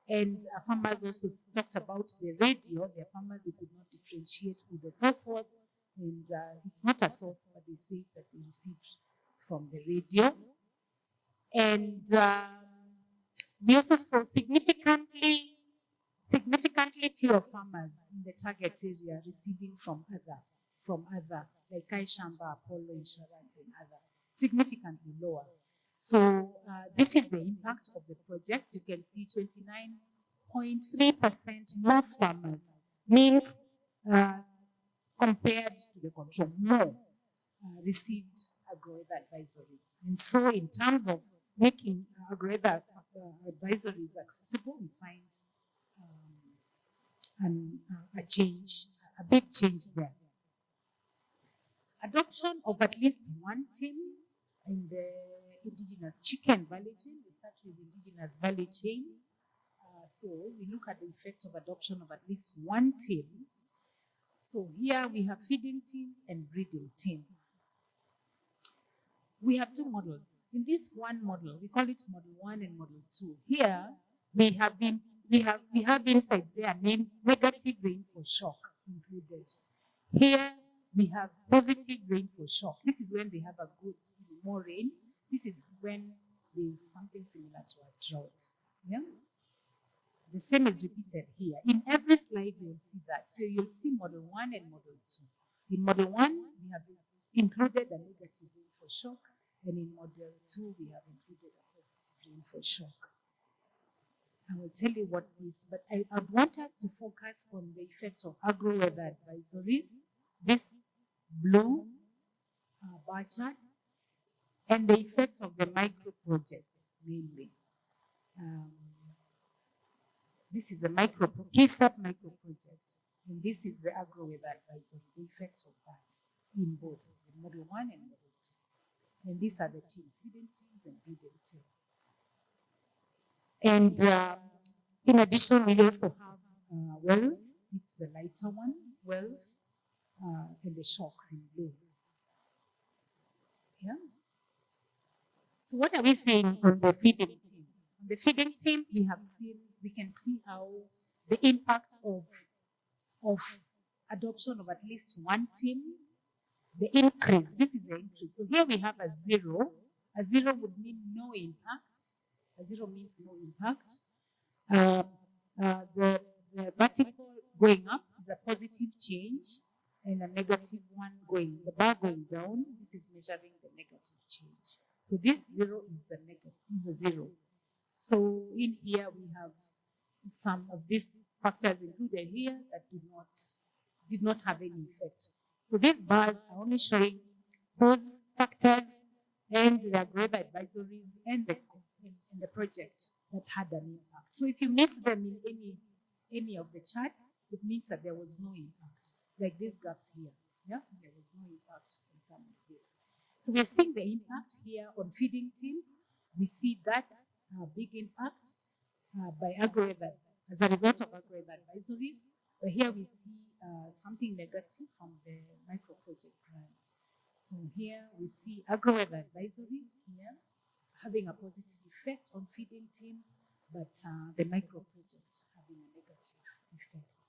and farmers also talked about the radio. There are farmers who could not differentiate who the source was, and it's not a source, but they say that they received from the radio. And we also saw significantly fewer farmers in the target area receiving from other, like Kaishamba, Apollo Insurance, and other, significantly lower. So this is the impact of the project. You can see 29.3% more farmers, means compared to the control, more received agro-weather advisories. And so in terms of making agro-weather advisories accessible, we find a big change there. Adoption of at least one team in the indigenous chicken value chain. We start with indigenous value chain. So we look at the effect of adoption of at least one team. So here we have feeding teams and breeding teams. We have two models. In this one model, we call it model 1 and model 2. Here we have inside there named negative rainfall shock included. Here we have positive rainfall shock. This is when they have a good, more rain. This is when there is something similar to a drought. Yeah? The same is repeated here. In every slide, you'll see that. So you'll see model 1 and model 2. In model 1, we have included a negative rainfall shock, and in model 2, we have included a positive rainfall shock. I will tell you what this, but I want us to focus on the effect of agro-weather advisories, this blue bar chart, and the effect of the micro projects mainly. This is a KSAP micro project, and this is the agro-weather advisory, the effect of that in both model 1 and model 2. And these are the teams, feeding teams and breeding teams. And in addition, we also have wells. It's the lighter one, wells, and the shocks in blue. Yeah. So what are we saying on the feeding teams? On the feeding teams, we can see how the impact of adoption of at least one team, the increase. This is the increase. So here we have a 0. A 0 would mean no impact. A 0 means no impact. The vertical going up is a positive change, and a negative one the bar going down. This is measuring the negative change. So this 0 is a 0. So in here we have some of these factors included here that did not have any effect. So these bars are only showing those factors and the agro-weather advisories and the project that had an impact. So if you miss them in any of the charts, it means that there was no impact. Like these gaps here, yeah, there was no impact on some of this. So we're seeing the impact here on feeding teams. We see that big impact by agro-weather as a result of agro-weather advisories. But here we see something negative from the micro project grant. So here we see agro-weather advisories here having a positive effect on feeding teams, but the micro projects having a negative effect.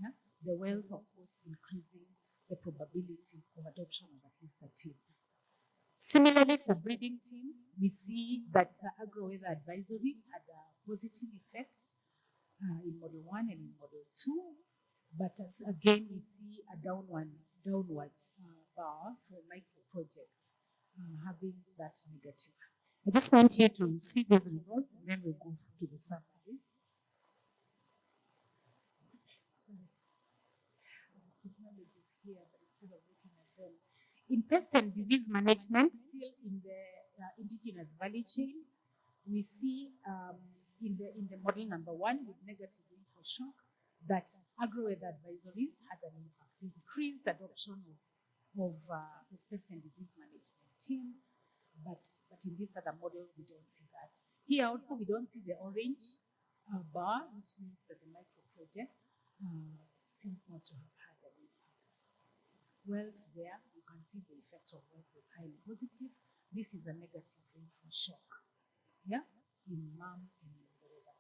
Yeah? The wealth, of course, increasing the probability of adoption of at least a team. Similarly, for breeding teams, we see that agro-weather advisories had a positive effect in Model 1 and in Model 2, but again, we see a downward bar for micro projects having that negative. I just want you to see those results, and then we'll go to the summaries. Technology is here, but instead of looking at them. In pest and disease management, still in the indigenous value chain, we see in the model number 1 with negative info shock that agro-weather advisories had an impact, increased adoption of pest and disease management teams, but in this other model, we don't see that. Here also, we don't see the orange bar, which means that the micro project seems not to have had an impact. Wealth there, you can see the effect of wealth is highly positive. This is a negative info shock. Yeah, in MAM and in weather.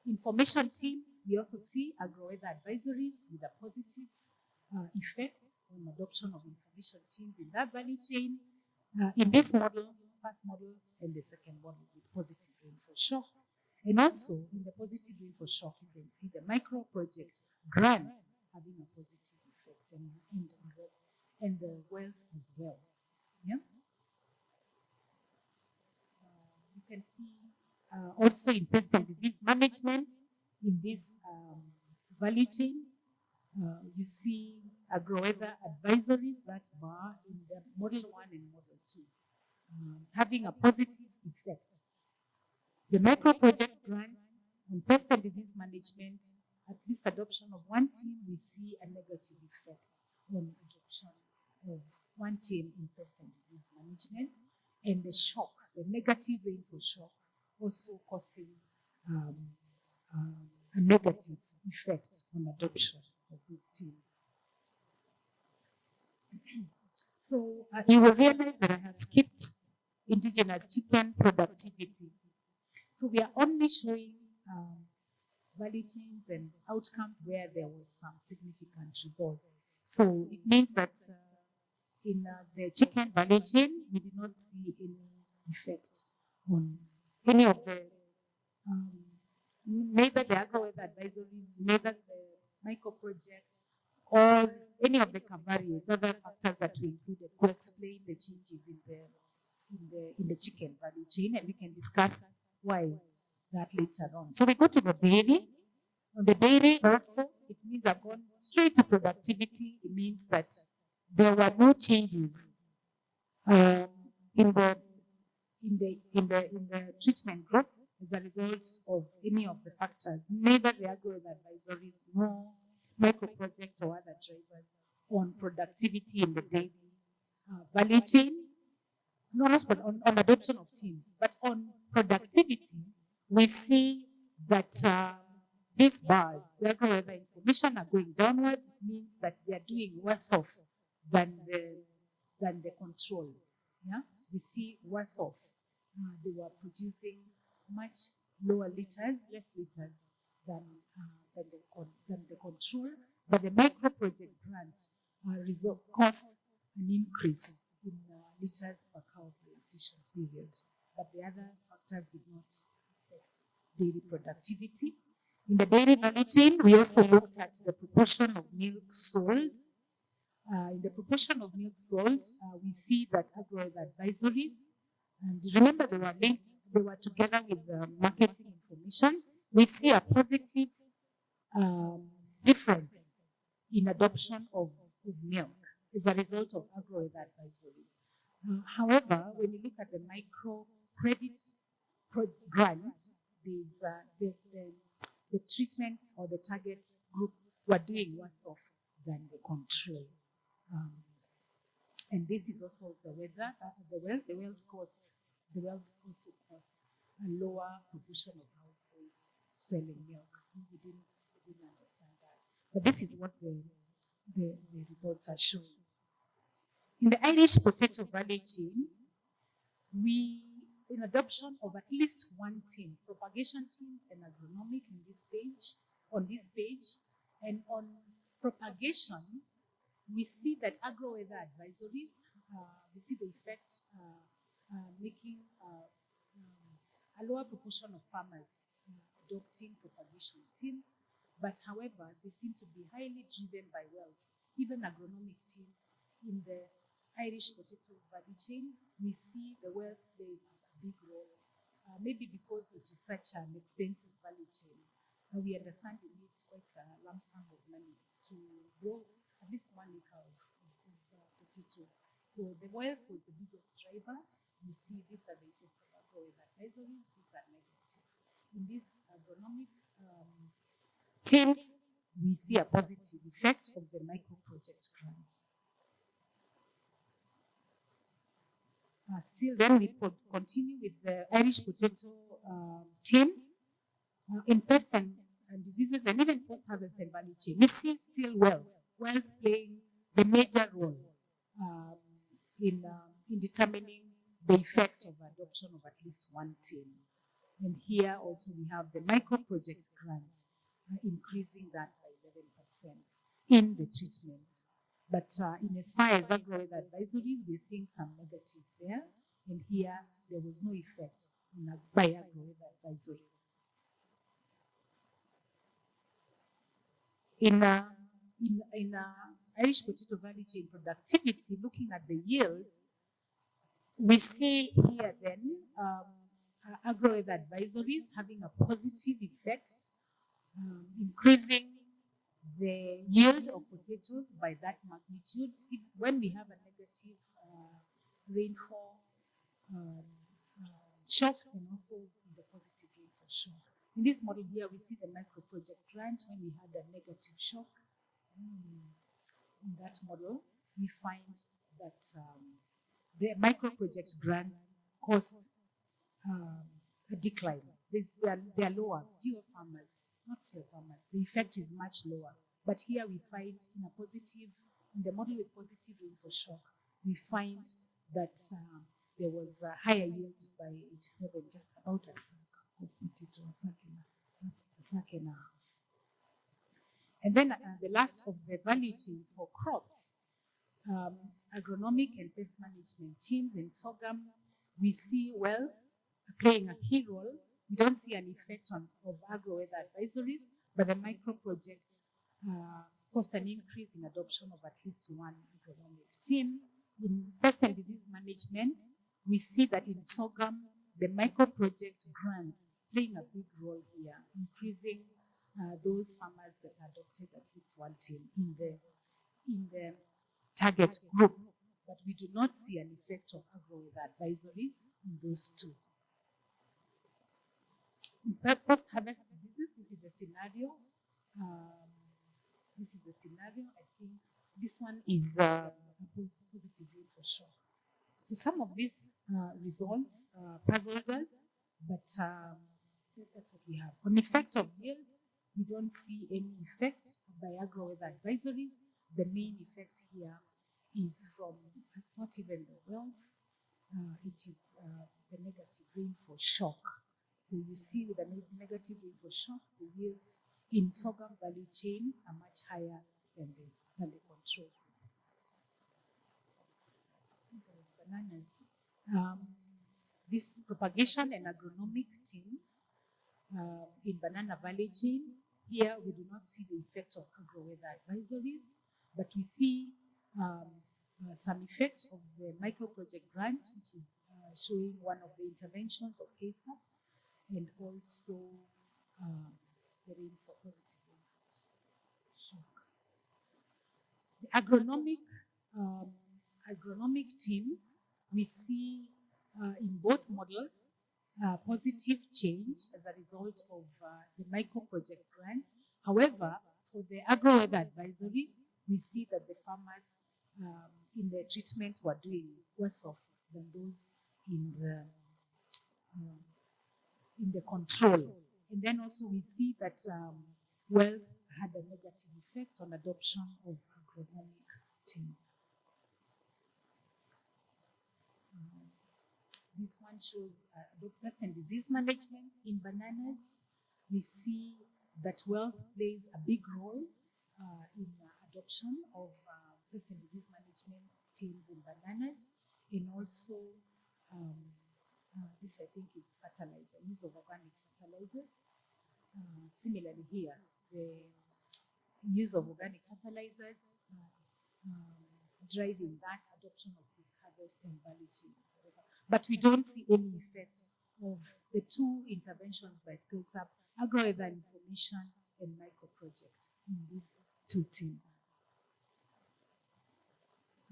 Information teams, we also see agro-weather advisories with a positive effect on adoption of information teams in that value chain. In this model, first model and the second model with positive info shocks. And also in the positive info shock, you can see the micro project grant having a positive effect and the wealth as well. Yeah. You can see also in pest and disease management in this value chain, you see agro-weather advisories, that bar in the model 1 and model 2, having a positive effect. The micro project grants on pest and disease management, at least adoption of one team, we see a negative effect on adoption of one team in pest and disease management, and the shocks, the negative rainfall shocks, also causing a negative effect on adoption of these teams. So you will realize that I have skipped indigenous chicken productivity. So we are only showing value chains and outcomes where there was some significant results. So it means that in the chicken value chain, we did not see any effect on any of the, neither the agro-weather advisories, neither the micro project, or any of the covariates, other factors that we included to explain the changes in the chicken value chain, and we can discuss why that later on. So we go to the dairy. On the dairy also, it means I've gone straight to productivity. It means that there were no changes in the treatment group as a result of any of the factors, neither the agro-weather advisories nor micro project or other drivers on productivity in the dairy value chain. No, not but on adoption of teams, but on productivity, we see that these bars, the agro-weather information, are going downward. It means that they are doing worse off than the control. Yeah, we see worse off. They were producing much lower liters, less liters than the control. But the micro project grant cost an increase in liters per cow lactation period. But the other factors did not affect dairy productivity. In the dairy value chain, we also looked at the proportion of milk sold. In the proportion of milk sold, we see that agro-weather advisories, and remember they were linked, they were together with the marketing information. We see a positive difference in adoption of milk as a result of agro-weather advisories. However, when you look at the micro credit grant, the treatments or the target group were doing worse off than the control. And this is also the wealth also costs a lower proportion of households selling milk. We didn't understand that. But this is what the results are showing. In the Irish potato value chain, we in adoption of at least one team, propagation teams and agronomic in this page, on this page. And on propagation, we see that agro-weather advisories, we see the effect making a lower proportion of farmers adopting propagation teams, but however, they seem to be highly driven by wealth. Even agronomic teams in the Irish potato value chain, we see the wealth play a big role, maybe because it is such an expensive value chain. We understand you need quite a lump sum of money to grow at least 1 acre of potatoes. So the wealth was the biggest driver. You see, these are the effects of agro-weather advisories. These are negative. In these agronomic teams, we see a positive effect of the micro-project grant. Still then, we continue with the Irish potato teams in pest and diseases and even post-harvest and value chain. We see still wealth playing the major role in determining the effect of adoption of at least one team. And here also we have the micro-project grant increasing that by 11% in the treatment. But in as far as agro-weather advisories, we're seeing some negative there. And here there was no effect by agro-weather advisories. In Irish potato value chain productivity, looking at the yields, we see here then agro-weather advisories having a positive effect, increasing the yield of potatoes by that magnitude. When we have a negative rainfall shock and also the positive rainfall shock. In this model here, we see the micro-project grant when we had a negative shock. In that model, we find that the micro-project grants cost a decline. They are lower, fewer farmers, not fewer farmers. The effect is much lower. But here we find in the model with positive rainfall shock, we find that there was a higher yield by 87, just about a sack of potato, a sack and a half. And then the last of the value chains for crops, agronomic and pest management teams in sorghum, we see wealth playing a key role. We don't see an effect of agro-weather advisories, but the micro projects caused an increase in adoption of at least one agronomic team. In pest and disease management, we see that in sorghum, the micro project grant playing a big role here, increasing those farmers that adopted at least one team in the target group. But we do not see an effect of agro-weather advisories in those two. In post-harvest diseases, this is a scenario. I think this one is positive for sure. So some of these results puzzled us, but that's what we have. On effect of yield, we don't see any effect by agro-weather advisories. The main effect here is from, it's not even the wealth, it is the negative rainfall shock. So you see with the negative rainfall shock, the yields in sorghum value chain are much higher than the control. There's bananas. This propagation and agronomic teams in banana value chain, here we do not see the effect of agro-weather advisories, but we see some effect of the micro-project grant, which is showing one of the interventions of CASA, and also the rainfall, positive rainfall shock. The agronomic teams, we see in both models positive change as a result of the micro-project grant. However, for the agro-weather advisories, we see that the farmers in the treatment were doing worse off than those in the control. And then also we see that wealth had a negative effect on adoption of agronomic teams. This one shows pest and disease management in bananas. We see that wealth plays a big role in adoption of pest and disease management teams in bananas, and also this I think is fertilizer, use of organic fertilizers. Similarly here, the use of organic fertilizers driving that adoption of this harvest and value chain. But we don't see any effect of the two interventions by COSAP, agro-weather information and micro project in these two teams.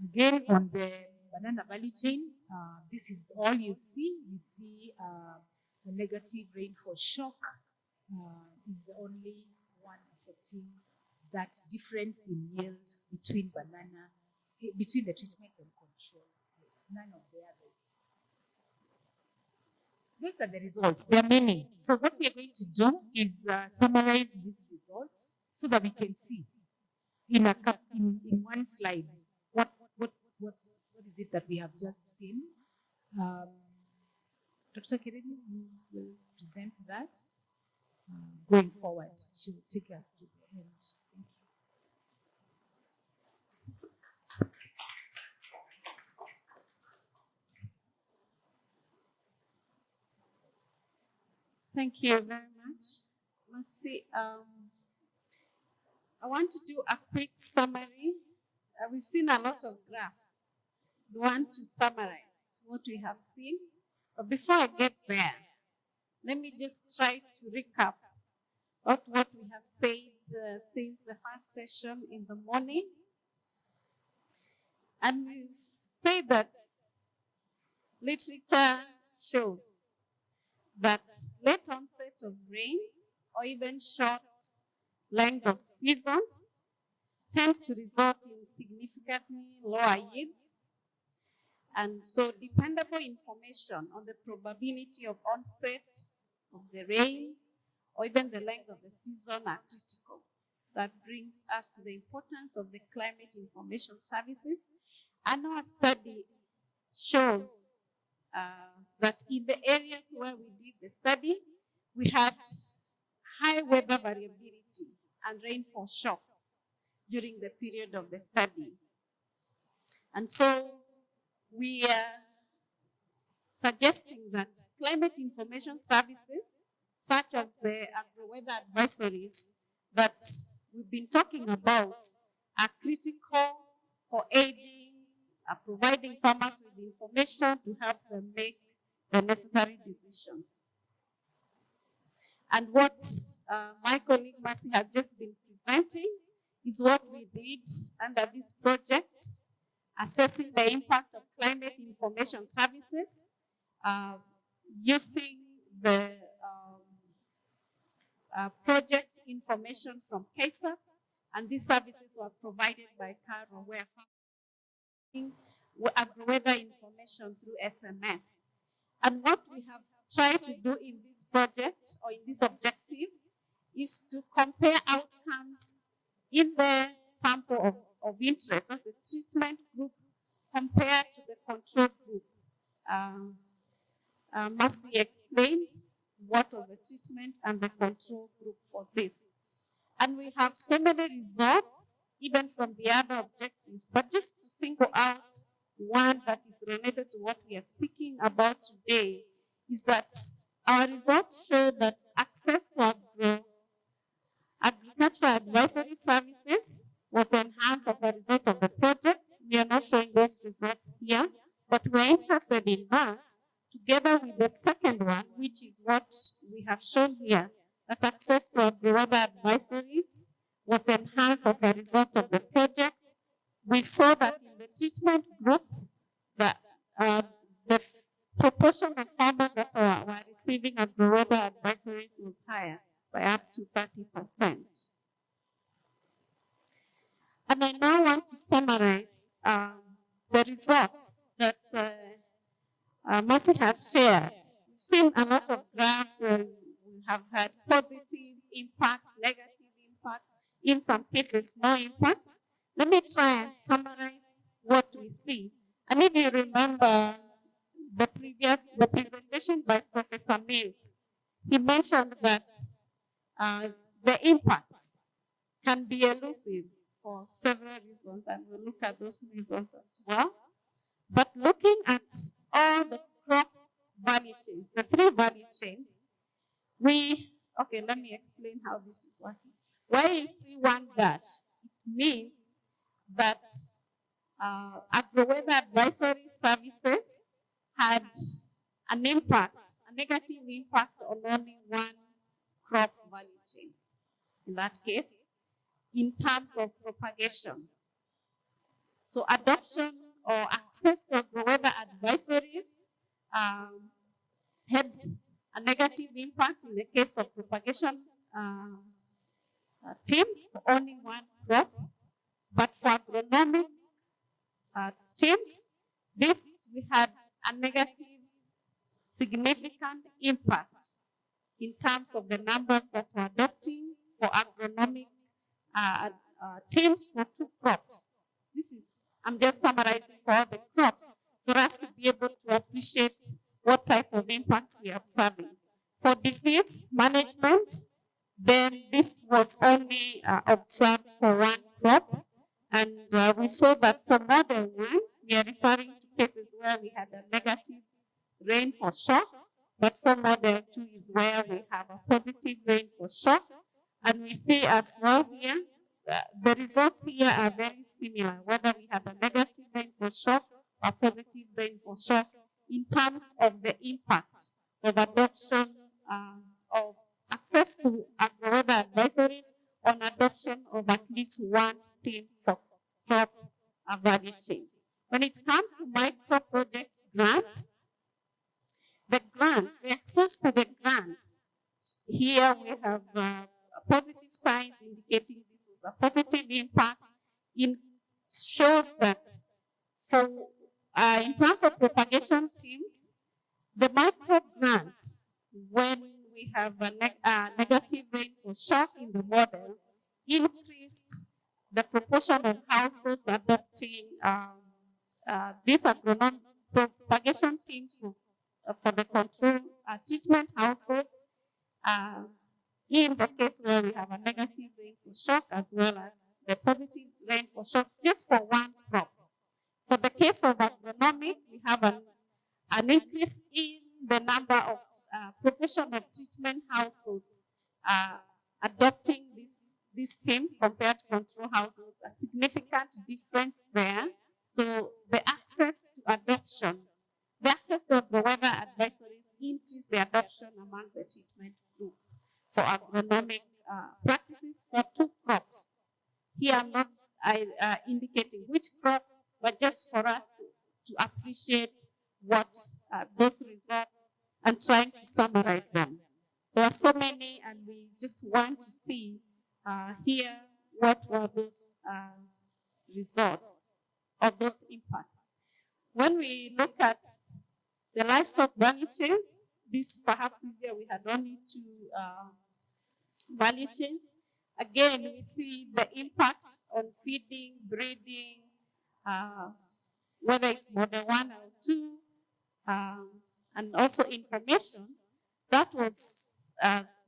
Again, on the banana value chain, this is all you see. You see the negative rainfall shock is the only one affecting that difference in yield between between the treatment and control. None of the others. Those are the results. There are many. So what we are going to do is summarize these results so that we can see in one slide what is it that we have just seen. Dr. Kereni will present that going forward. She will take us to the end. Thank you very much. Mercy. I want to do a quick summary. We've seen a lot of graphs. We want to summarize what we have seen. But before I get there, let me just try to recap what we have said since the first session in the morning. And we've said that literature shows that late onset of rains or even short length of seasons tend to result in significantly lower yields. And so dependable information on the probability of onset of the rains or even the length of the season are critical. That brings us to the importance of the climate information services. And our study shows that in the areas where we did the study, we had high weather variability and rainfall shocks during the period of the study. And so we are suggesting that climate information services, such as the agro-weather advisories that we've been talking about, are critical for aiding, providing farmers with information to help them make the necessary decisions. And what my colleague Mercy has just been presenting is what we did under this project, assessing the impact of climate information services using the project information from CASAF, and these services were provided by CARO, where agro-weather information through SMS. And what we have tried to do in this project or in this objective is to compare outcomes in the sample of interest of the treatment group compared to the control group. Mercy explained what was the treatment and the control group for this. And we have so many results, even from the other objectives, but just to single out one that is related to what we are speaking about today is that our results show that access to agricultural advisory services was enhanced as a result of the project. We are not showing those results here, but we're interested in that together with the second one, which is what we have shown here, that access to agri-weather advisories was enhanced as a result of the project. We saw that in the treatment group, that the proportion of farmers that were receiving agri-weather advisories was higher by up to 30%. And I now want to summarize the results that Mercy has shared. We've seen a lot of graphs where we have had positive impacts, negative impacts, in some cases no impacts. Let me try and summarize what we see. And if you remember the presentation by Professor Mills, he mentioned that the impacts can be elusive for several reasons, and we'll look at those reasons as well. But looking at all the crop value chains, the three value chains, okay, let me explain how this is working. Where you see one dash, it means that agro-weather advisory services had an impact, a negative impact on only one crop value chain. In that case, in terms of propagation. So adoption or access to agro-weather advisories had a negative impact in the case of propagation teams for only one crop, but for agronomic teams, we had a negative significant impact in terms of the numbers that were adopting for agronomic teams for two crops. I'm just summarizing for all the crops for us to be able to appreciate what type of impacts we are observing. For disease management, then this was only observed for one crop. And we saw that for model 1, we are referring to cases where we had a negative rainfall shock, but for model 2 is where we have a positive rainfall shock. And we see as well here, the results here are very similar, whether we have a negative rainfall shock or positive rainfall shock in terms of the impact of adoption of access to agro-weather advisories on adoption of at least one team for crop value chains. When it comes to micro project grant, the access to the grant, here we have positive signs indicating this was a positive impact. It shows that for in terms of propagation teams, the micro grant, when we have a negative rainfall shock in the model, increased the proportion of households adopting these agronomic propagation teams for the control treatment households. In the case where we have a negative rainfall shock as well as the positive rainfall shock just for one crop. For the case of agronomic, we have an increase in the number of proportion of treatment households adopting these teams compared to control households, a significant difference there. So the access to adoption, the access to agro-weather advisories increase the adoption among the treatment group for agronomic practices for two crops. Here I'm not indicating which crops, but just for us to appreciate what those results and trying to summarize them. There are so many, and we just want to see here what were those results of those impacts. When we look at the livestock value chains, this perhaps is here we had only two value chains. Again, we see the impact on feeding, breeding, whether it's model 1 or 2, and also information. That was,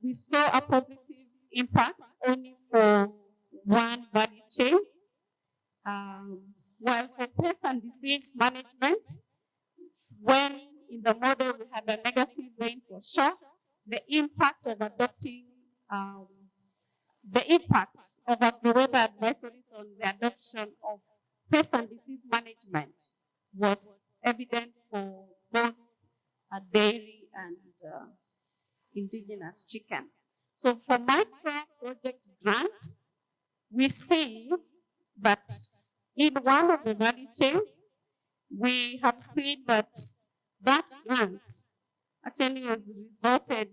we saw a positive impact only for one value chain. While for pest and disease management, when in the model we had a negative rainfall shock, the impact of adopting the impact of agro-weather advisories on the adoption of pest and disease management was evident for both dairy and indigenous chicken. So for micro project grants, we see that in one of the value chains, we have seen that grant actually has resulted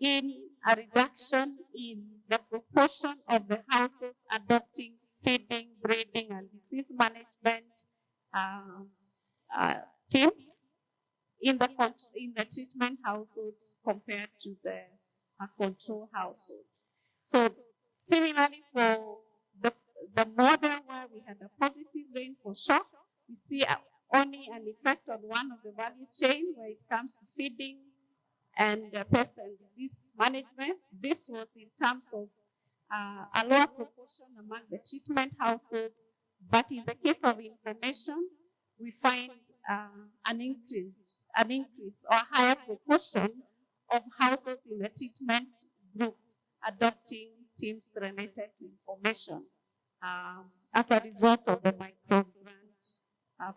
in a reduction in the proportion of the households adopting feeding, breeding, and disease management teams in the treatment households compared to the control households. So similarly for the model where we had a positive rainfall shock, we see only an effect on one of the value chain where it comes to feeding and pest and disease management. This was in terms of a lower proportion among the treatment households, but in the case of information, we find an increase or higher proportion of households in the treatment group adopting teams related to information as a result of the micro grant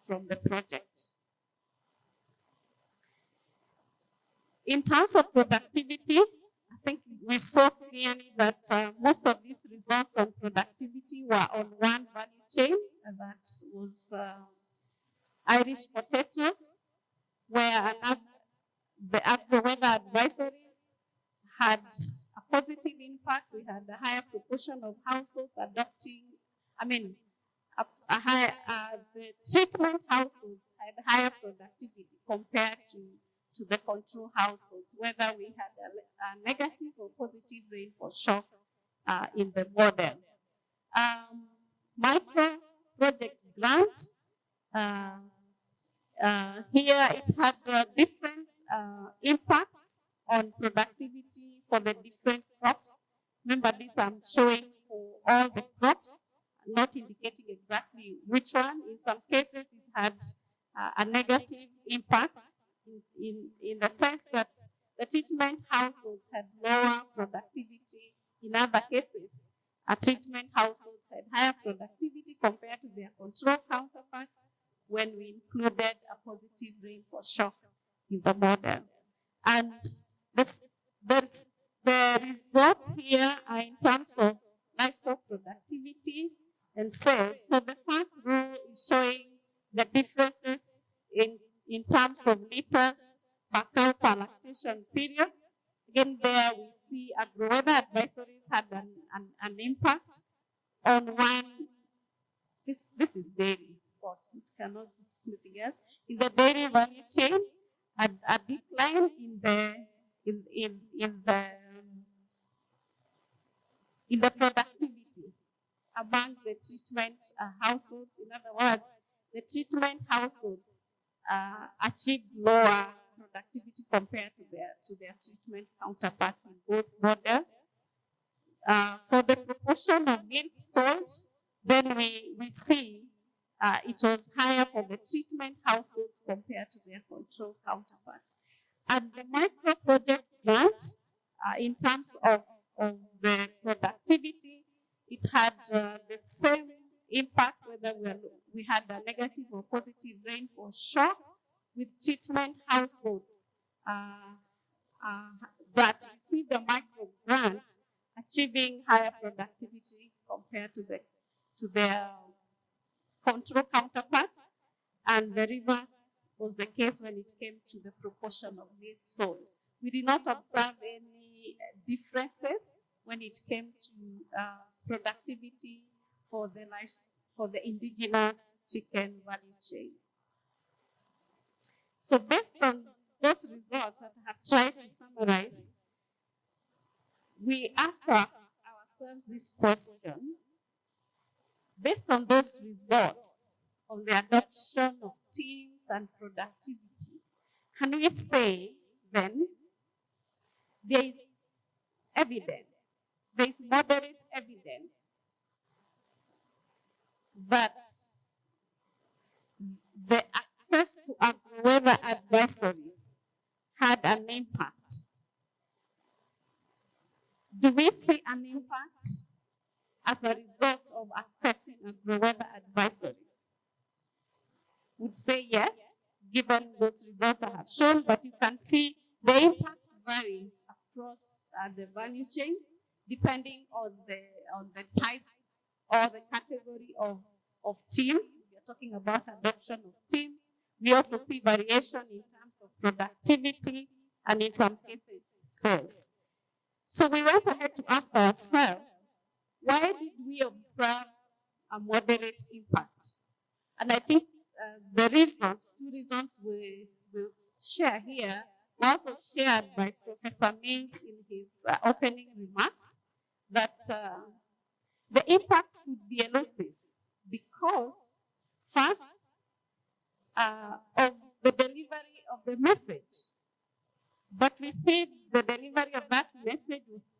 from the project. In terms of productivity, I think we saw clearly that most of these results on productivity were on one value chain, and that was Irish potatoes, where the agro-weather advisories had a positive impact. We had a higher proportion of households adopting, the treatment households had higher productivity compared to the control households, whether we had a negative or positive rainfall shock in the model. Micro project grant, here it had different impacts on productivity for the different crops. Remember this, I'm showing for all the crops, not indicating exactly which one. In some cases, it had a negative impact in the sense that the treatment households had lower productivity. In other cases, treatment households had higher productivity compared to their control counterparts when we included a positive rainfall shock in the model. And the results here are in terms of livestock productivity and sales. So the first row is showing the differences in terms of liters per cow per lactation period. Again, there we see agro-weather advisories had an impact on one. This is dairy, of course, it cannot be anything else. In the dairy value chain, a decline in the productivity among the treatment households. In other words, the treatment households achieved lower productivity compared to their treatment counterparts in both models. For the proportion of milk sold, then we see it was higher for the treatment households compared to their control counterparts. And the micro project grant, in terms of the productivity, it had the same impact whether we had a negative or positive rainfall shock with treatment households that received a micro grant achieving higher productivity compared to their control counterparts, and the reverse was the case when it came to the proportion of milk sold. We did not observe any differences when it came to productivity for the indigenous chicken value chain. So based on those results that I have tried to summarize, we asked ourselves this question. Based on those results on the adoption of teams and productivity, can we say then there is evidence, there is moderate evidence that the access to agro-weather advisories had an impact? Do we see an impact as a result of accessing agro-weather advisories? Would say yes, given those results I have shown, but you can see the impacts vary across the value chains depending on the types or the category of teams. We are talking about adoption of teams. We also see variation in terms of productivity and in some cases sales. So we went ahead to ask ourselves, why did we observe a moderate impact? And I think the reasons, two reasons we will share here, were also shared by Professor Mills in his opening remarks, that the impacts could be elusive because, first, of the delivery of the message. But we see the delivery of that message was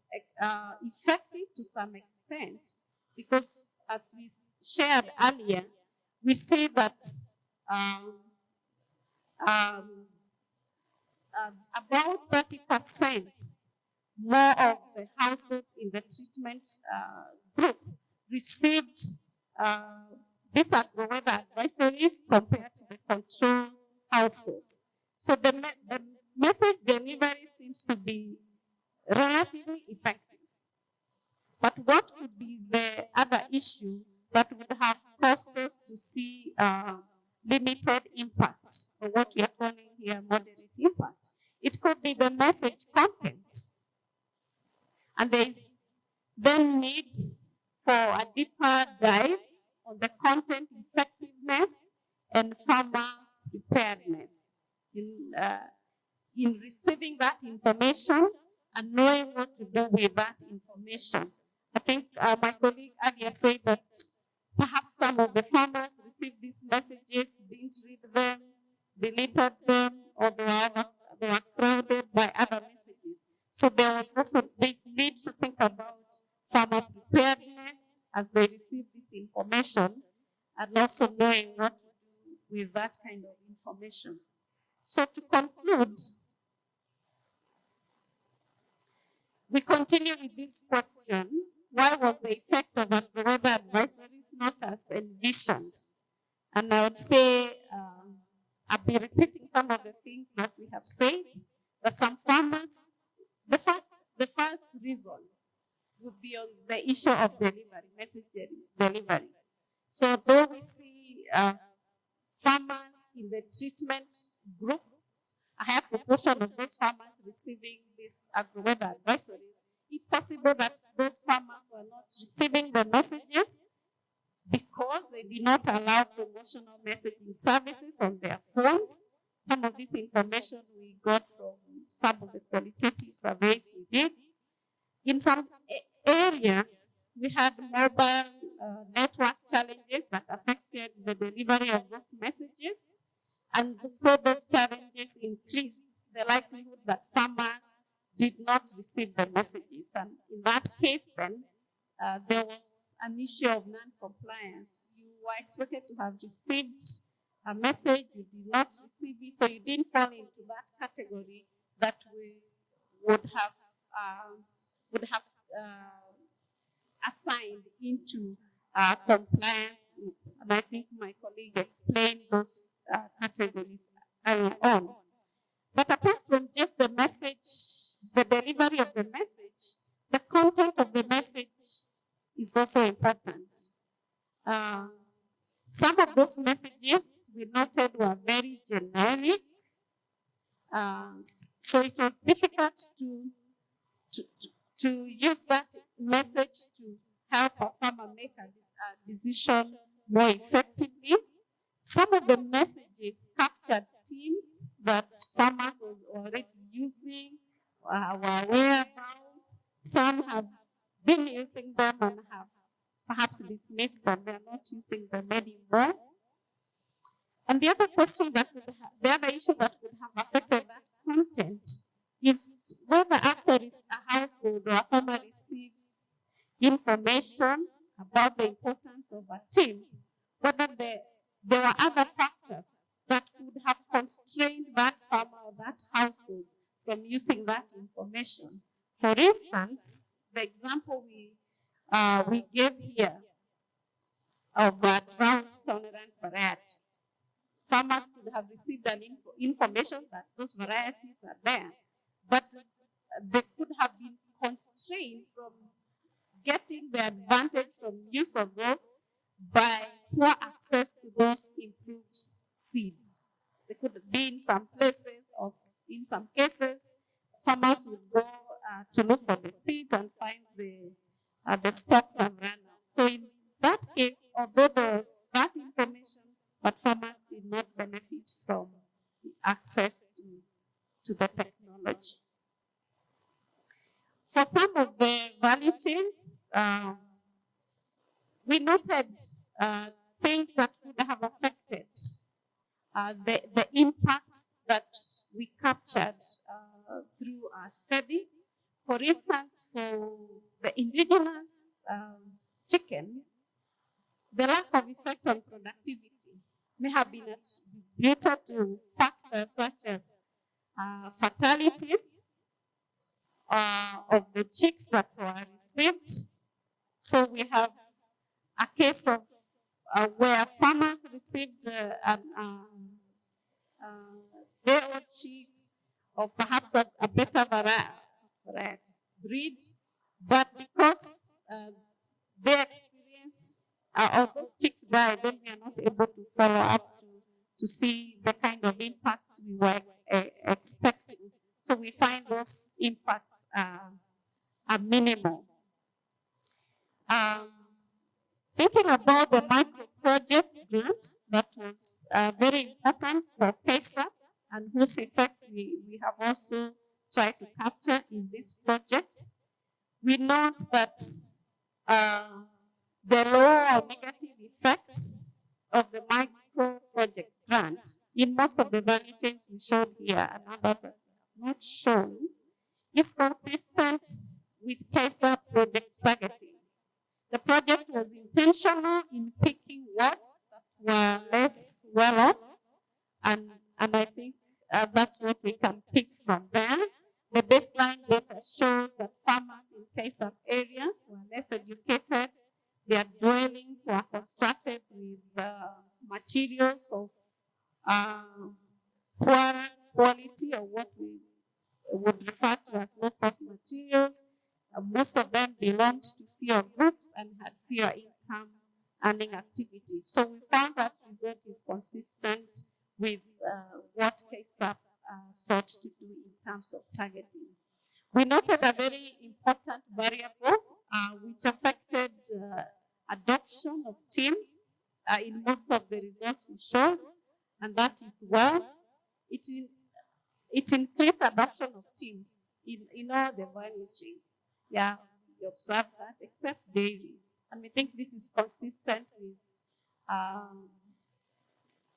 effective to some extent because, as we shared earlier, we see that about 30% more of the households in the treatment group received these agro-weather advisories compared to the control households. So the message delivery seems to be relatively effective. But what could be the other issue that would have caused us to see limited impact, or what we are calling here moderate impact? It could be the message content. And there is then need for a deeper dive on the content effectiveness and farmer preparedness in receiving that information and knowing what to do with that information. I think my colleague earlier said that perhaps some of the farmers received these messages, didn't read them, deleted them, or they were crowded by other messages. So there was also this need to think about farmer preparedness as they receive this information, and also knowing what to do with that kind of information. So to conclude, we continue with this question: why was the effect of agro-weather advisories not as envisioned? And I would say, I'll be repeating some of the things that we have said, but some farmers, the first reason would be on the issue of delivery, message delivery. So though we see farmers in the treatment group, a higher proportion of those farmers receiving these agro-weather advisories, it's possible that those farmers were not receiving the messages because they did not allow promotional messaging services on their phones. Some of this information we got from some of the qualitative surveys we did. In some areas, we had mobile network challenges that affected the delivery of those messages. And so those challenges increased the likelihood that farmers did not receive the messages. And in that case, then, there was an issue of non-compliance. You were expected to have received a message, you did not receive it, so you didn't fall into that category that we would have assigned into compliance group. And I think my colleague explained those categories early on. But apart from just the message, the delivery of the message, the content of the message is also important. Some of those messages we noted were very generic. So it was difficult to use that message to help a farmer make a decision more effectively. Some of the messages captured themes that farmers were already using, were aware about. Some have been using them and have perhaps dismissed them. They're not using them anymore. And the other question that the other issue that could have affected that content is whether after a household or a farmer receives information about the importance of a team, whether there were other factors that could have constrained that farmer or that household from using that information. For instance, the example we gave here of a drought-tolerant variety. Farmers could have received an information that those varieties are there, but they could have been constrained from getting the advantage from use of those by poor access to those improved seeds. They could be in some places, or in some cases, farmers would go to look for the seeds and find the stocks have run out. So in that case, although there was that information, but farmers did not benefit from the access to the technology. For some of the value chains, we noted things that could have affected the impacts that we captured through our study. For instance, for the indigenous chicken, the lack of effect on productivity may have been attributed to factors such as fatalities of the chicks that were received. So we have a case of where farmers received day-old chicks, or perhaps a better variety breed, but because their experience or those chicks died, then we are not able to follow up to see the kind of impacts we were expecting. So we find those impacts are minimal. Thinking about the micro project grant that was very important for PESA and whose effect we have also tried to capture in this project, we note that the low or negative effect of the micro project grant in most of the value chains we showed here and others have not shown is consistent with PESA project targeting. The project was intentional in picking wards that were less well off, and I think that's what we can pick from there. The baseline data shows that farmers in PESA areas were less educated. Their dwellings were constructed with materials of poor quality, or what we would refer to as low-cost materials. Most of them belonged to fewer groups and had fewer income earning activities. So we found that result is consistent with what KSAP sought to do in terms of targeting. We noted a very important variable which affected adoption of teams in most of the results we showed, and that is it increased adoption of teams in all the value chains. Yeah, we observe that, except dairy. And we think this is consistent with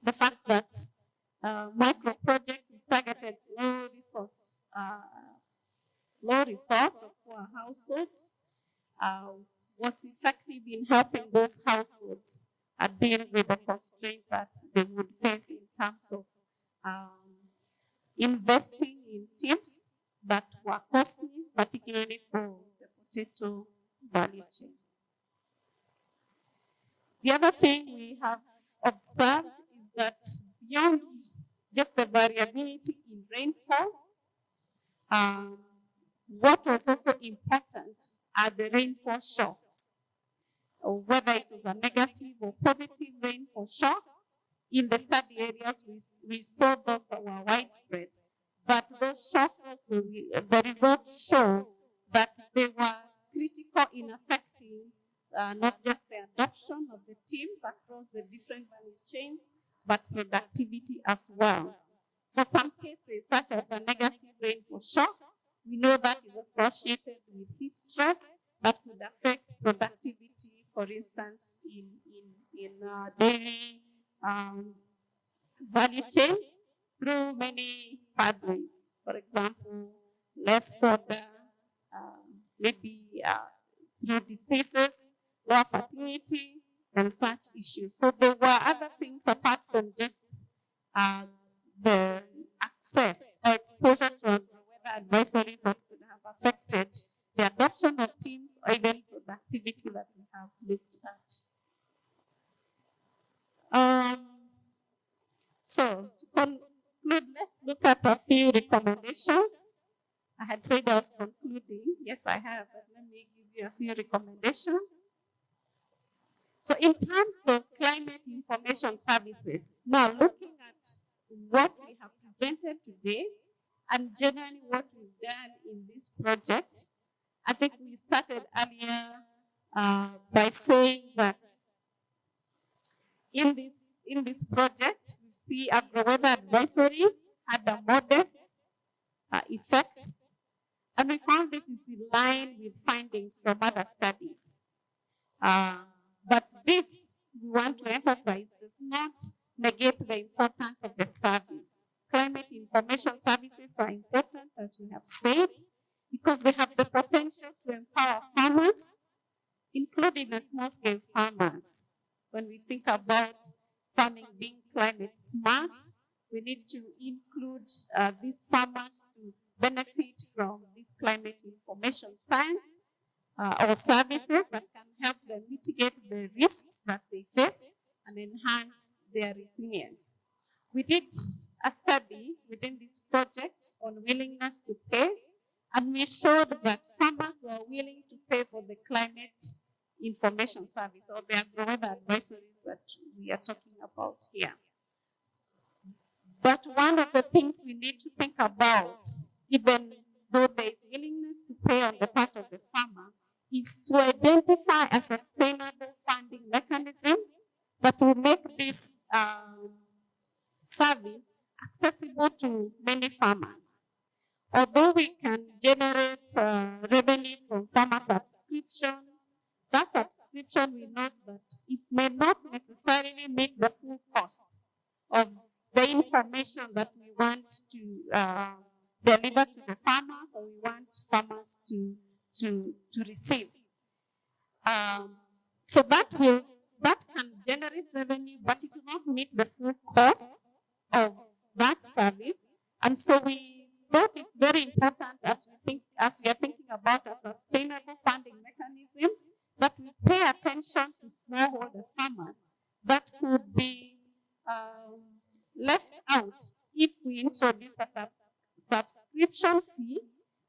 the fact that micro project targeted low resource or poor households was effective in helping those households deal with the constraint that they would face in terms of investing in teams that were costly, particularly for the potato value chain. The other thing we have observed is that beyond just the variability in rainfall, what was also important are the rainfall shocks, or whether it was a negative or positive rainfall shock. In the study areas, we saw those were widespread. But those shocks also, the results show that they were critical in affecting not just the adoption of the teams across the different value chains, but productivity as well. For some cases, such as a negative rainfall shock, we know that is associated with heat stress that could affect productivity, for instance, in dairy value chain through many pathways. For example, less fodder, maybe through diseases, lower fertility, and such issues. So there were other things apart from just the access or exposure to weather advisories that could have affected the adoption of teams or even productivity that we have looked at. So to conclude, let's look at a few recommendations. I had said I was concluding. Yes, I have, but let me give you a few recommendations. So in terms of climate information services, now looking at what we have presented today and generally what we've done in this project, I think we started earlier by saying that in this project, we see agro-weather advisories had a modest effect, and we found this is in line with findings from other studies. But this, we want to emphasize, does not negate the importance of the service. Climate information services are important, as we have said, because they have the potential to empower farmers, including the small-scale farmers. When we think about farming being climate smart, we need to include these farmers to benefit from this climate information science or services that can help them mitigate the risks that they face and enhance their resilience. We did a study within this project on willingness to pay, and we showed that farmers were willing to pay for the climate information service or the agro-weather advisories that we are talking about here. But one of the things we need to think about, even though there is willingness to pay on the part of the farmer, is to identify a sustainable funding mechanism that will make this service accessible to many farmers. Although we can generate revenue from farmer subscription, that subscription we know that it may not necessarily meet the full costs of the information that we want to deliver to the farmers or we want farmers to receive. So that can generate revenue, but it will not meet the full costs of that service. And so we thought it's very important as we are thinking about a sustainable funding mechanism that we pay attention to smallholder farmers that could be left out if we introduce a subscription fee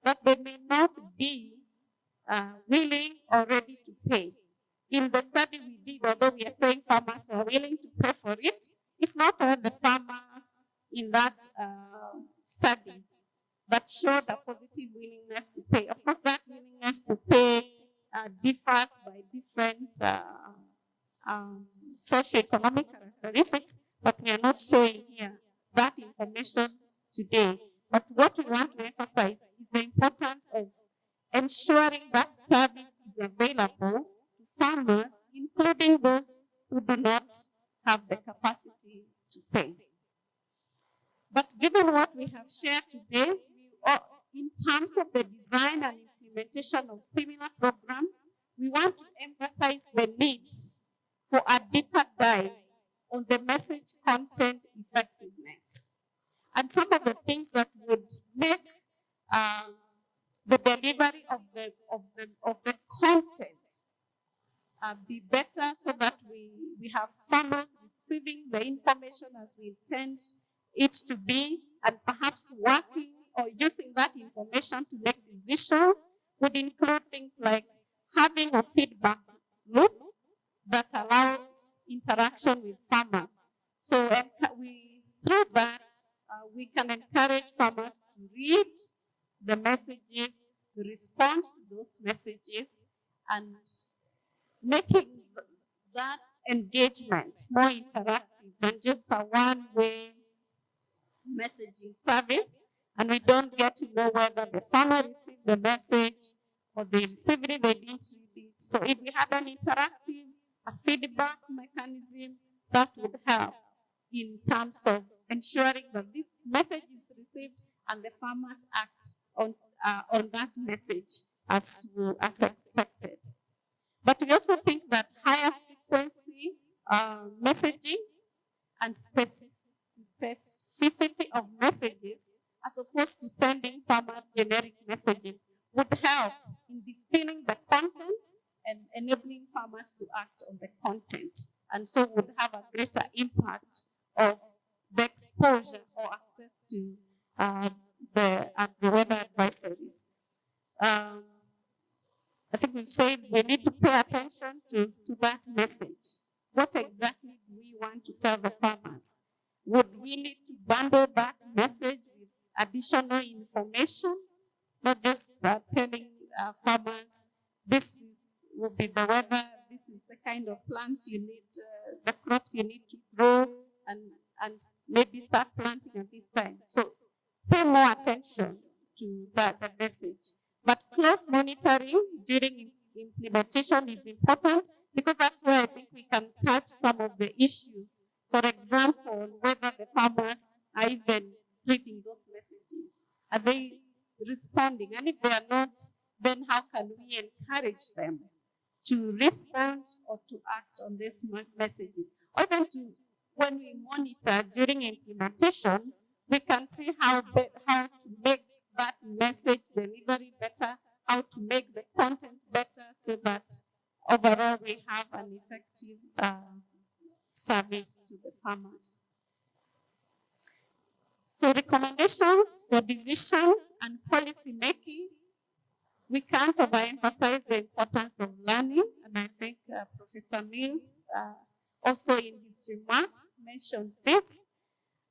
that they may not be willing or ready to pay. In the study we did, although we are saying farmers were willing to pay for it, it's not all the farmers in that study that showed a positive willingness to pay. Of course, that willingness to pay differs by different socioeconomic characteristics, but we are not showing here that information today. But what we want to emphasize is the importance of ensuring that service is available to farmers, including those who do not have the capacity to pay. But given what we have shared today, in terms of the design and implementation of similar programs, we want to emphasize the need for a deeper dive on the message content effectiveness. And some of the things that would make the delivery of the content be better so that we have farmers receiving the information as we intend it to be, and perhaps working or using that information to make decisions would include things like having a feedback loop that allows interaction with farmers. So through that, we can encourage farmers to read the messages, to respond to those messages, and making that engagement more interactive than just a one-way messaging service, and we don't get to know whether the farmer received the message or they received it, they didn't read it. So if we have an interactive, a feedback mechanism, that would help in terms of ensuring that this message is received and the farmers act on that message as expected. But we also think that higher frequency messaging and specificity of messages, as opposed to sending farmers generic messages, would help in distilling the content and enabling farmers to act on the content, and so would have a greater impact of the exposure or access to the weather advisories. I think we've said we need to pay attention to that message. What exactly do we want to tell the farmers? Would we need to bundle that message with additional information, not just telling farmers this will be the weather, this is the kind of plants you need, the crops you need to grow, and maybe start planting at this time. So pay more attention to the message. But close monitoring during implementation is important, because that's where I think we can catch some of the issues For example, whether the farmers are even reading those messages. Are they responding? And if they are not, then how can we encourage them to respond or to act on these messages? Or even to, when we monitor during implementation, we can see how to make that message delivery better, how to make the content better so that overall we have an effective service to the farmers. So recommendations for decision and policy making. We can't overemphasize the importance of learning, and I think Professor Mills also in his remarks mentioned this,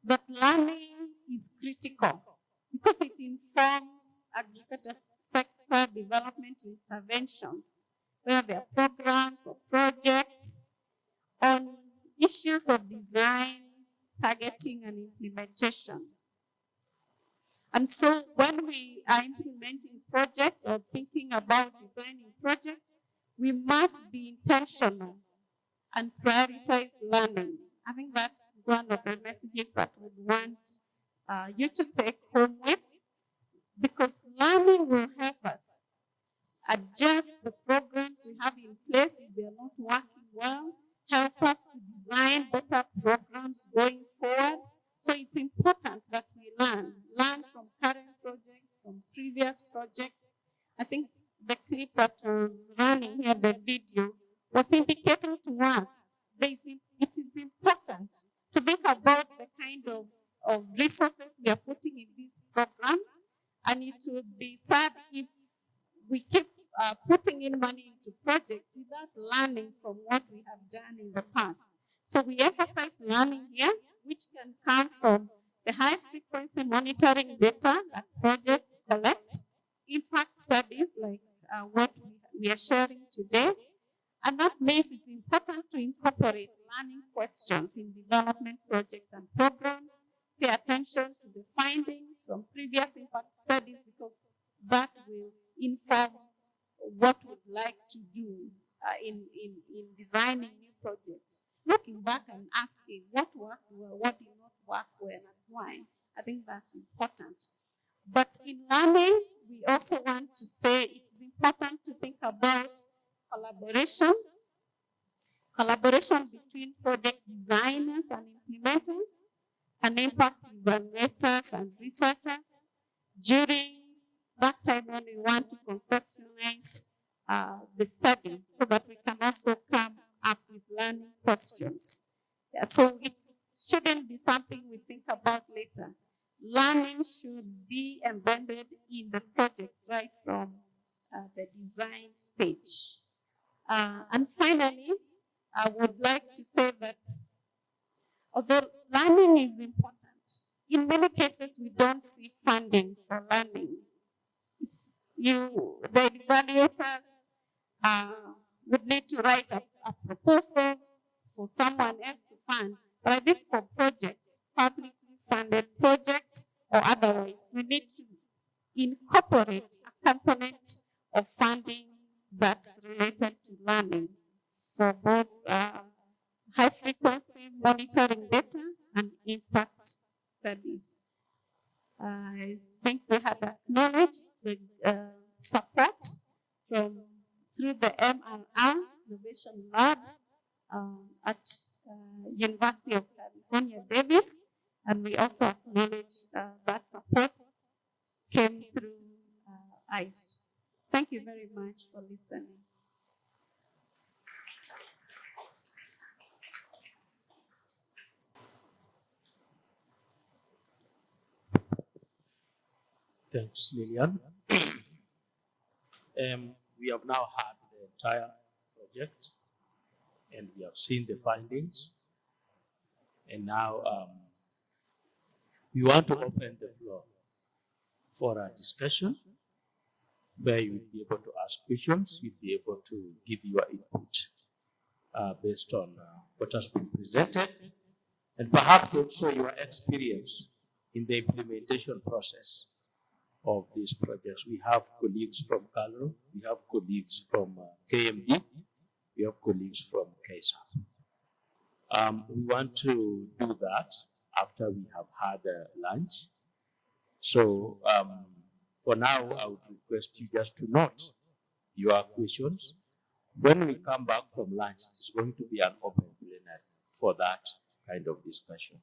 that learning is critical because it informs agriculture sector development interventions, where there are programs or projects on issues of design, targeting, and implementation. And so when we are implementing projects or thinking about designing projects, we must be intentional and prioritize learning. I think that's one of the messages that we want you to take home with, because learning will help us adjust the programs we have in place if they are not working well, help us to design better programs going forward. So it's important that we learn from current projects, from previous projects. I think the clip that was running here, the video, was indicating to us it is important to think about the kind of resources we are putting in these programs, and it would be sad if we keep putting in money into projects without learning from what we have done in the past. So we emphasize learning here, which can come from the high frequency monitoring data that projects collect, impact studies like what we are sharing today, and that means it's important to incorporate learning questions in development projects and programs, pay attention to the findings from previous impact studies, because that will inform what we'd like to do in designing new projects. Looking back and asking what worked well, what did not work well, and why. I think that's important. But in learning, we also want to say it's important to think about collaboration between project designers and implementers, and impact evaluators and researchers during that time when we want to conceptualize the study, so that we can also come up with learning questions. Yeah, so it shouldn't be something we think about later. Learning should be embedded in the projects right from the design stage. And finally, I would like to say that although learning is important, in many cases we don't see funding for learning. The evaluators would need to write a proposal for someone else to fund. But I think for projects, publicly funded projects or otherwise, we need to incorporate a component of funding that's related to learning for both high frequency monitoring data and impact studies. I think we have acknowledged the support through the MRR Innovation Lab at University of California, Davis, and we also acknowledge that support came through ICE. Thank you very much for listening. Thanks, Lillian. We have now had the entire project, and we have seen the findings. And now we want to open the floor for a discussion where you will be able to ask questions, you'll be able to give your input based on what has been presented, and perhaps also your experience in the implementation process of these projects. We have colleagues from CALRO, we have colleagues from KMD, we have colleagues from KSA. We want to do that after we have had lunch. So for now, I would request you just to note your questions. When we come back from lunch, it's going to be an open plenary for that kind of discussion.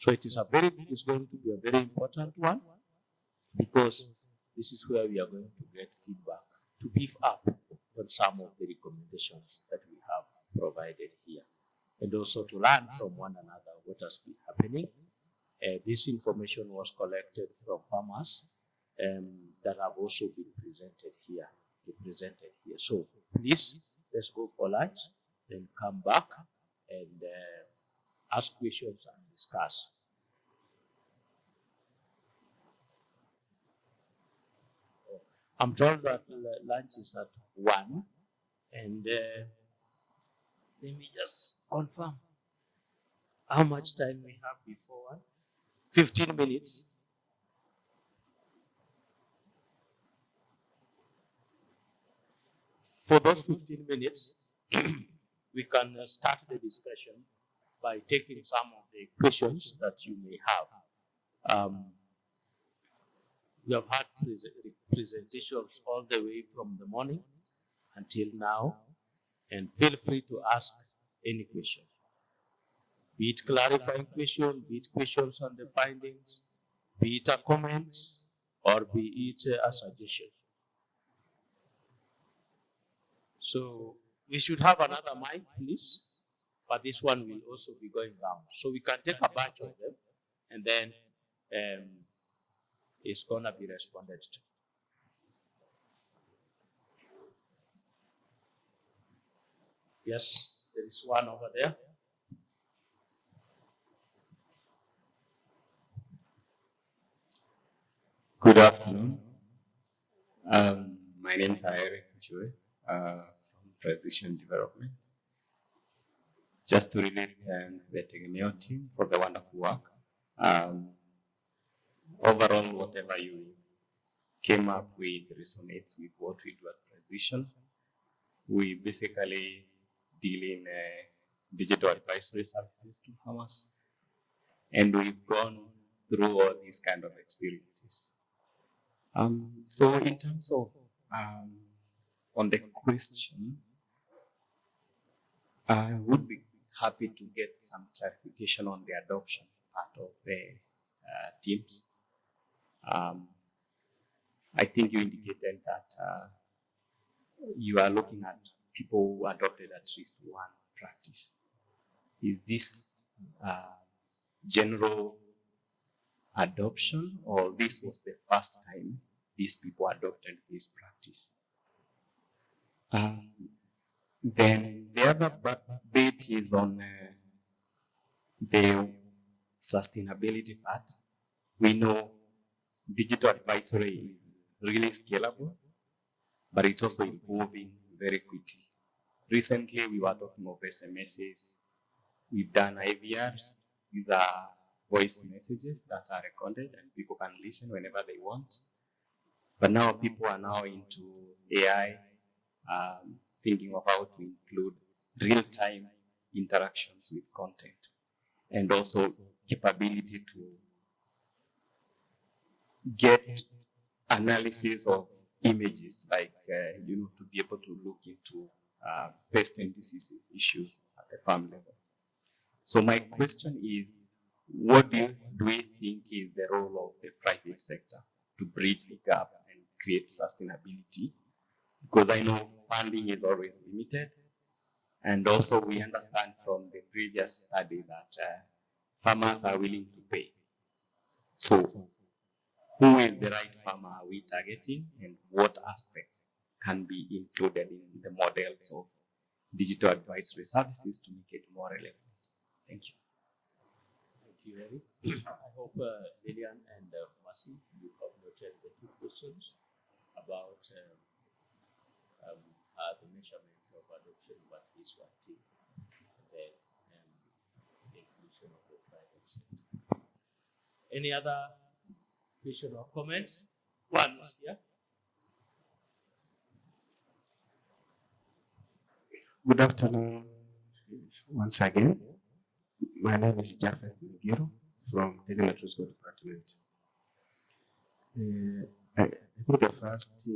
So it's going to be a very important one, because this is where we are going to get feedback to beef up on some of the recommendations that we have provided here, and also to learn from one another what has been happening. This information was collected from farmers that have also been presented here. So please, let's go for lunch, then come back and ask questions and discuss. I'm told that lunch is at 1, and let me just confirm how much time we have before 1. 15 minutes. For those 15 minutes, we can start the discussion by taking some of the questions that you may have. We have had presentations all the way from the morning until now, and feel free to ask any question, be it clarifying question, be it questions on the findings, be it a comment, or be it a suggestion. So we should have another mic, please, but this one will also be going round. So we can take a batch of them, and then it's going to be responded to. Yes, there is one over there. Good afternoon. My name is Eric Chue from Precision Development. Just to really thank the Tegemeo team for the wonderful work. Overall, whatever you came up with resonates with what we do at Precision. We basically deal in digital advisory services to farmers, and we've gone through all these kind of experiences. So in terms of on the question, I would be happy to get some clarification on the adoption part of the teams. I think you indicated that you are looking at people who adopted at least one practice. Is this general adoption, or this was the first time these people adopted this practice? Then the other bit is on the sustainability part. We know digital advisory is really scalable, but it's also evolving very quickly. Recently, we were talking of SMSs. We've done IVRs. These are voice messages that are recorded and people can listen whenever they want. But now people are now into AI, thinking of how to include real-time interactions with content, and also capability to get analysis of images, like to be able to look into pest and disease issues at the farm level. So my question is, what do we think is the role of the private sector to bridge the gap and create sustainability? Because I know funding is always limited, and also we understand from the previous study that farmers are willing to pay. So who is the right farmer are we targeting, and what aspects can be included in the models of digital advisory services to make it more relevant? Thank you. Thank you, Eric. I hope Lillian and Mercy, you have noted the two questions about the measurement of adoption of at least one team, then the inclusion of the private sector. Any other question or comment? One, yeah. Good afternoon once again. My name is Jafet Mugiro from Tegemeo Department. I think the first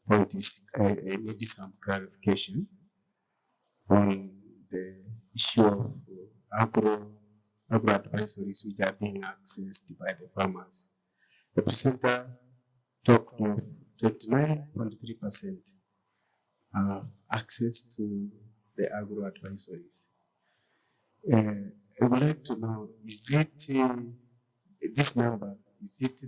point is I need some clarification on the issue of agro advisories which are being accessed by the farmers. The presenter talked of 29.3% have access to the agro advisories. I would like to know, is it this number, is it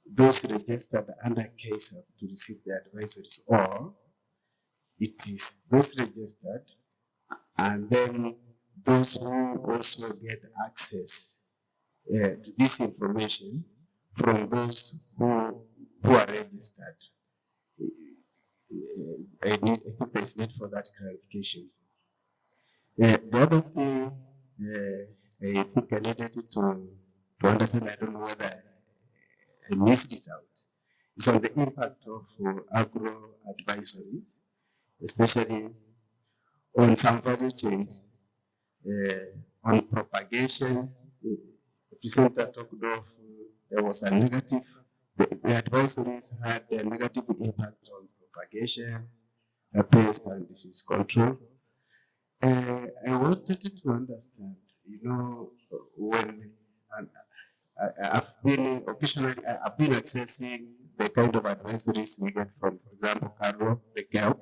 those registered under CASAF to receive the advisories, or it is those registered and then those who also get access to this information from those who are registered? I think there's need for that clarification. The other thing I think I needed to understand, I don't know whether I missed it out, is on the impact of agro advisories, especially on some value chains, on propagation. The presenter talked of there was a negative, the advisories had a negative impact on propagation, pest and disease control. I wanted to understand, when I've been accessing the kind of advisories we get from, for example, Carlo, the GAP,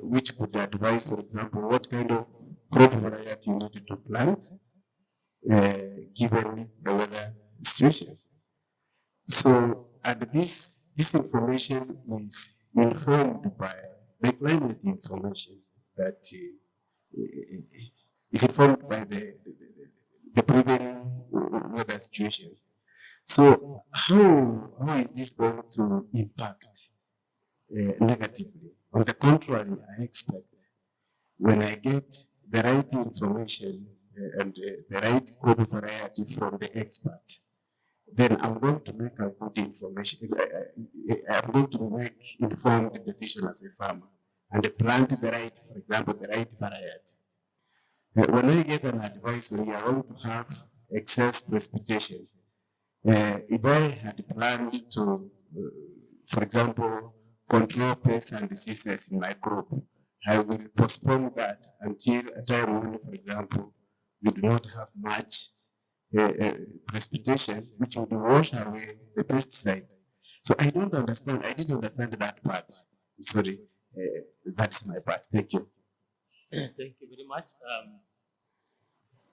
which could advise, for example, what kind of crop variety you needed to plant, given the weather situation. So, and this information is informed by the climate information that is informed by the prevailing weather situation. So, how is this going to impact negatively? On the contrary, I expect when I get the right information and the right crop variety from the expert, then I'm going to make a good information. I'm going to make informed decision as a farmer and plant the right, for example, the right variety. When I get an advisory, I want to have excess precipitation. If I had planned to, for example, control pests and diseases in my crop, I will postpone that until a time when, for example, we do not have much precipitation, which would wash away the pesticide. So I didn't understand that part. I'm sorry, that's my part. Thank you. Thank you very much.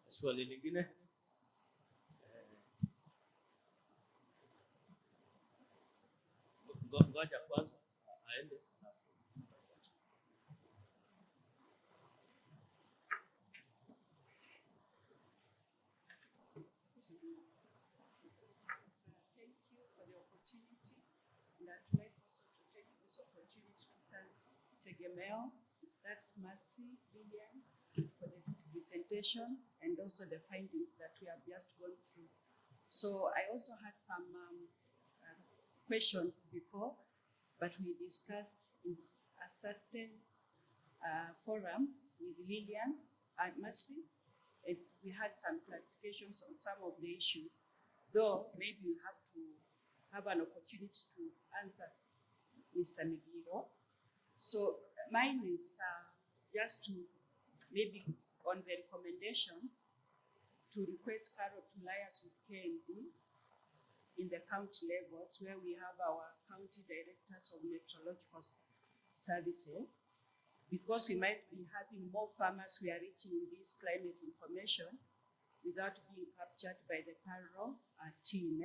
Swali lingine. Ngoja kwanza aende. Thank you for the opportunity, and I'd like also to take this opportunity to thank Tegemeo, that's Mercy, Lillian, for the presentation and also the findings that we have just gone through. So I also had some questions before, but we discussed in a certain forum with Lillian and Mercy, and we had some clarifications on some of the issues, though maybe we have to have an opportunity to answer Mr. Migiro. So mine is just to maybe on the recommendations to request Carol to liaise with KMD in the county levels, where we have our county directors of meteorological services, because we might be having more farmers who are reaching this climate information without being captured by the Carol team.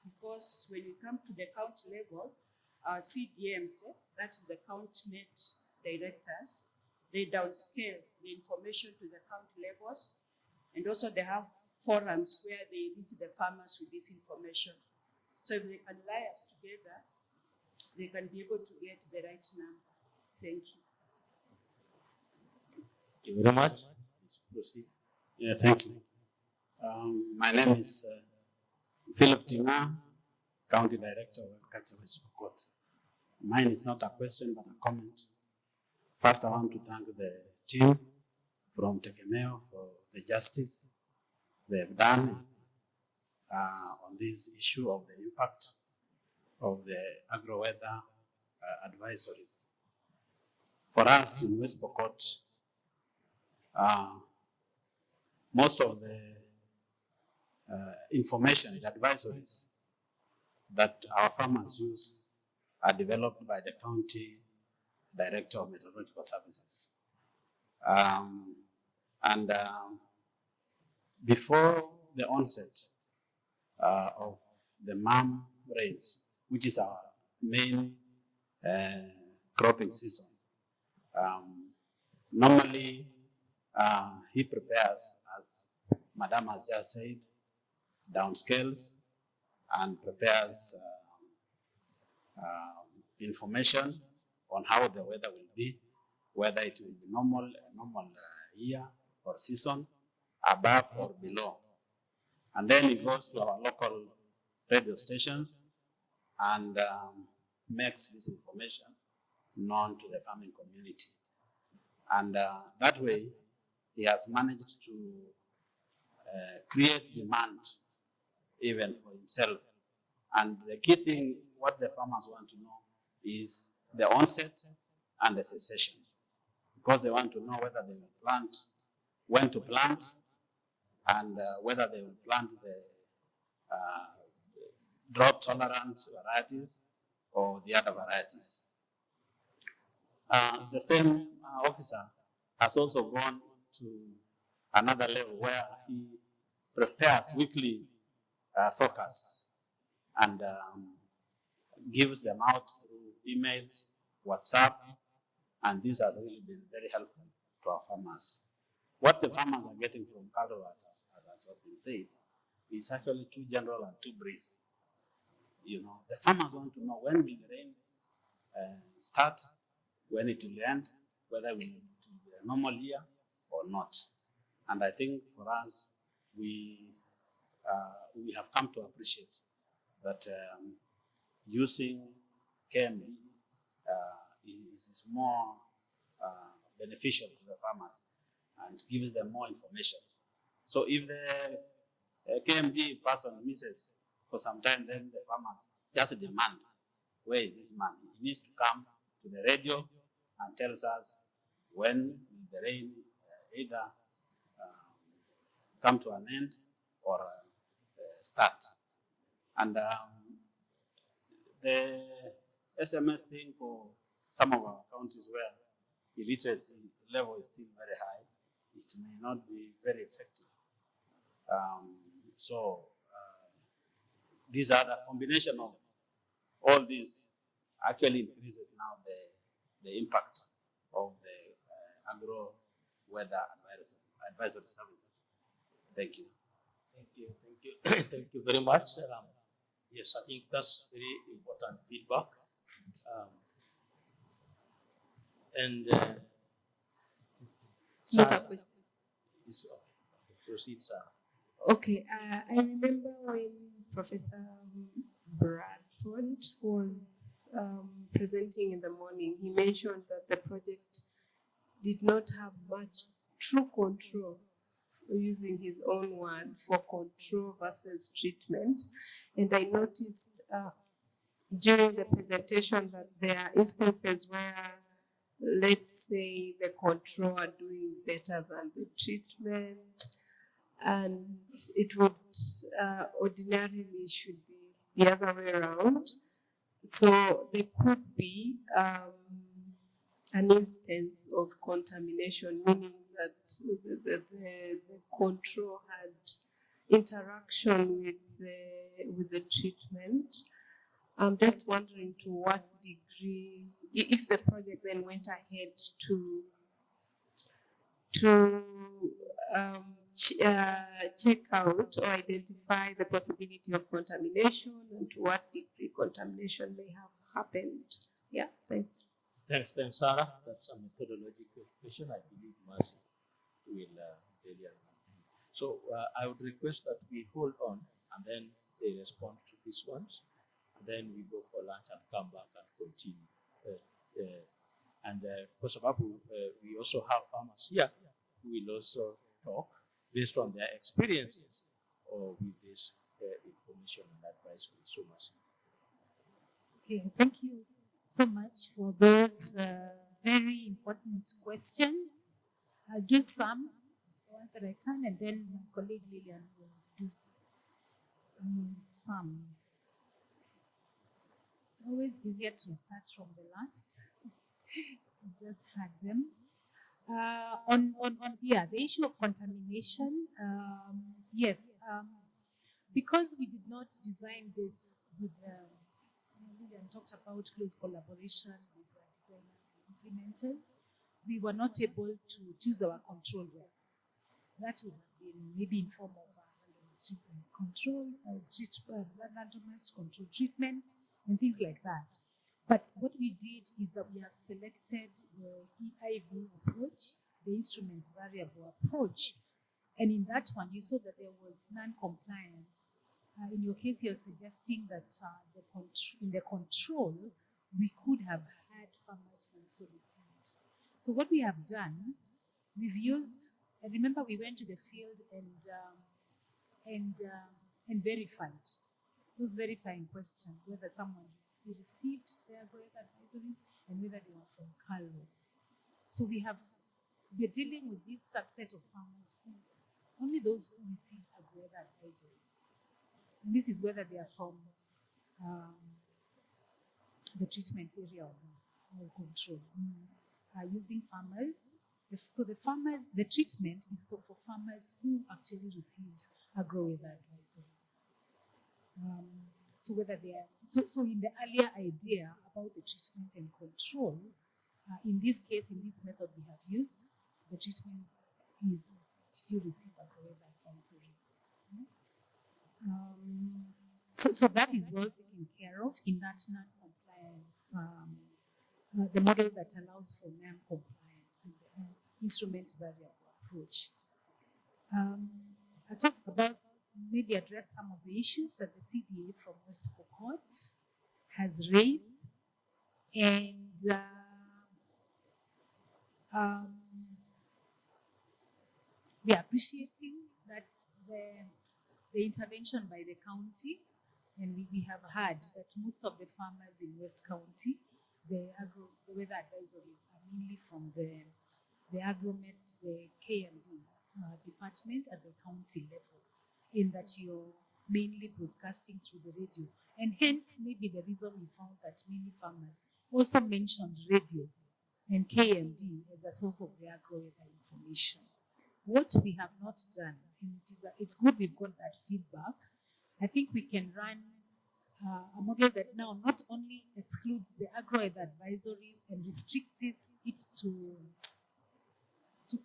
Because when you come to the county level, our CDMs, that is the county met directors, they downscale the information to the county levels, and also they have forums where they reach the farmers with this information. So if they can liaise together, they can be able to get the right number. Thank you. Thank you very much. Please proceed. Yeah, thank you. My name is Philip Tina, County Director of Agriculture West Pokot. Mine is not a question but a comment. First, I want to thank the team from Tegemeo for the justice they have done on this issue of the impact of the agro-weather advisories. For us in West Pokot, most of the information, the advisories that our farmers use are developed by the County Director of Meteorological Services. Before the onset of the MAM rains, which is our main cropping season, normally he prepares, as Madam has just said, downscales and prepares information on how the weather will be, whether it will be a normal year or season, above or below. And then it goes to our local radio stations and makes this information known to the farming community. And that way, he has managed to create demand even for himself. And the key thing, what the farmers want to know is the onset and the cessation, because they want to know whether they will plant, when to plant, and whether they will plant the drought-tolerant varieties or the other varieties. The same officer has also gone to another level where he prepares weekly forecasts and gives them out through emails, WhatsApp, and these have really been very helpful to our farmers. What the farmers are getting from Calderat, as has been said, is actually too general and too brief. You know, the farmers want to know when will the rain start, when it will end, whether it will be a normal year or not. And I think for us, we have come to appreciate that using KMB is more beneficial to the farmers and gives them more information. So if the KMB person misses for some time, then the farmers just demand, where is this man? He needs to come to the radio and tells us when the rain either come to an end or start. And the SMS thing for some of our counties where illiteracy level is still very high, it may not be very effective. These are the combination of all these actually increases now the impact of the agro weather advisory services. Thank you. Thank you. Thank you very much. Yes, I think that's very important feedback. It's not a question. Proceed, sir. Okay, I remember when Professor Bradford was presenting in the morning, he mentioned that the project did not have much true control, using his own word, for control versus treatment. And I noticed during the presentation that there are instances where, let's say, the control are doing better than the treatment, and it would ordinarily should be the other way around. So there could be an instance of contamination, meaning that the control had interaction with the treatment. I'm just wondering to what degree, if the project then went ahead to check out or identify the possibility of contamination and to what degree contamination may have happened. Yeah, thanks. Thanks, Sarah. That's a methodological question. I believe Mercy will tell you. So I would request that we hold on and then they respond to these ones. And then we go for lunch and come back and continue. Because we also have farmers here who will also talk based on their experiences or with this information and advice from Sumas. Okay, thank you so much for those very important questions. I'll do some ones that I can, and then my colleague Lillian will do some. It's always easier to start from the last. So just had them. The issue of contamination. Yes, because we did not design this with Lillian talked about close collaboration with the designers and implementers. We were not able to choose our control well. That would have been maybe in form of randomized control, randomized control treatment, and things like that. But what we did is that we have selected the EIV approach, the instrument variable approach. And in that one, you saw that there was non-compliance. In your case, you're suggesting that in the control, we could have had farmers who also received. So what we have done, we've used, and remember we went to the field and verified those verifying questions, whether someone received their growth advisories and whether they were from CALRO. So we're dealing with this subset of farmers who, only those who received growth advisories. And this is whether they are from the treatment area or control. Using farmers. So the treatment is for farmers who actually received agro-weather advisories. So whether they are, so in the earlier idea about the treatment and control, in this case, in this method we have used, the treatment is still receive agro-weather advisories. So that is well taken care of in that non-compliance, the model that allows for non-compliance in the instrument variable approach. I talked about, maybe address some of the issues that the CDA from West Pokot has raised, and we are appreciating that the intervention by the county, and we have heard that most of the farmers in West County, the weather advisories are mainly from the agromet, the K&D department at the county level, in that you're mainly broadcasting through the radio. And hence, maybe the reason we found that many farmers also mentioned radio and K&D as a source of their agro-weather information. What we have not done, and it's good we've got that feedback, I think we can run a model that now not only excludes the agro-weather advisories and restricts it to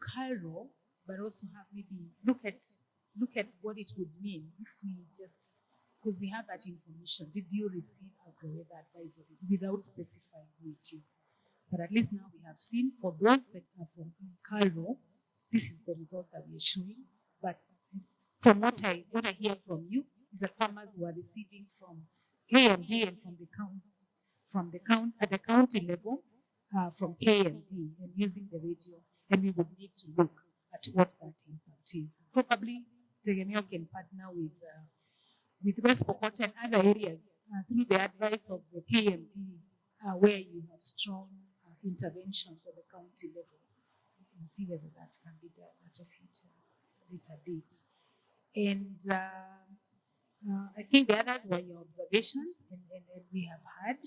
CALRO, but also have maybe look at what it would mean if we just, because we have that information, did you receive agro-weather advisories without specifying who it is? But at least now we have seen for those that are from CALRO, this is the result that we are showing. But from what I hear from you is that farmers were receiving from K&D and at the county level, from K&D and using the radio, and we would need to look at what that impact is. Probably Tegemeo can partner with West Pokot and other areas through the advice of the K&D, where you have strong interventions at the county level. You can see whether that can be done at a later date. And I think the others were your observations, and we have had,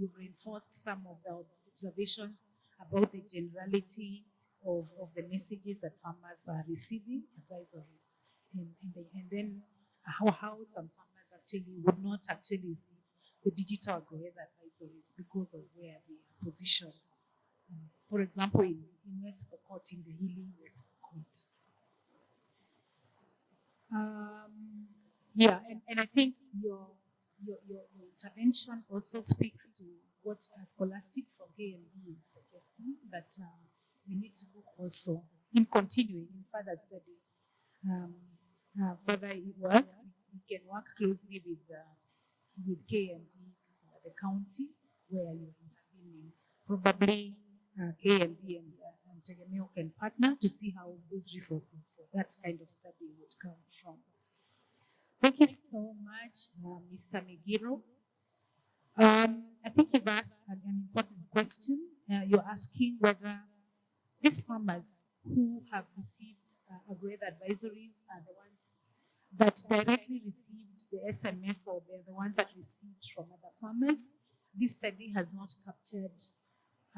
you've reinforced some of the observations about the generality of the messages that farmers are receiving, advisories, and then how some farmers actually would not actually receive the digital agro-weather advisories because of where they are positioned. For example, in West Pokot, in the hilly West Pokot. And I think your intervention also speaks to what Scholastic from KMB is suggesting, that we need to look also in continuing in further studies, further work. We can work closely with KMD, the county where you're intervening. Probably KMD and Tegemeo can partner to see how those resources for that kind of study would come from. Thank you so much, Mr. Migiro. I think you've asked an important question. You're asking whether these farmers who have received agro-weather advisories are the ones that directly received the SMS, or they're the ones that received from other farmers. This study has not captured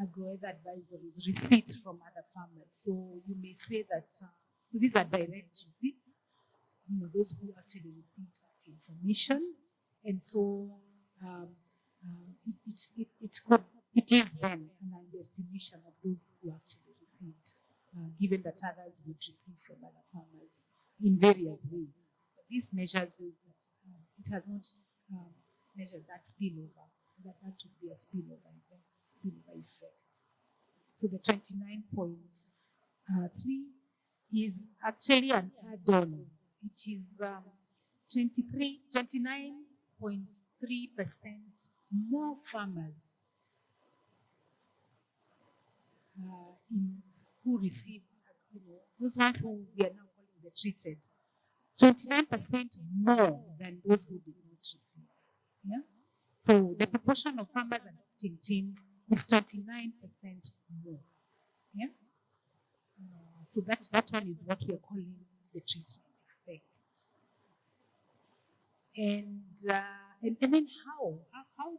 agro-weather advisories, receipts from other farmers. So you may say that, so these are direct receipts, those who actually received that information. And so it is then an underestimation of those who actually received, given that others would receive from other farmers in various ways. But this measures those that it has not measured that spillover, that would be a spillover effect. So the 29.3 is actually an add-on. It is 29.3% more farmers who received, those ones who we are now calling the treated, 29% more than those who did not receive. Yeah. So the proportion of farmers adopting teams is 29% more. Yeah. So that one is what we are calling the treatment effect. And then how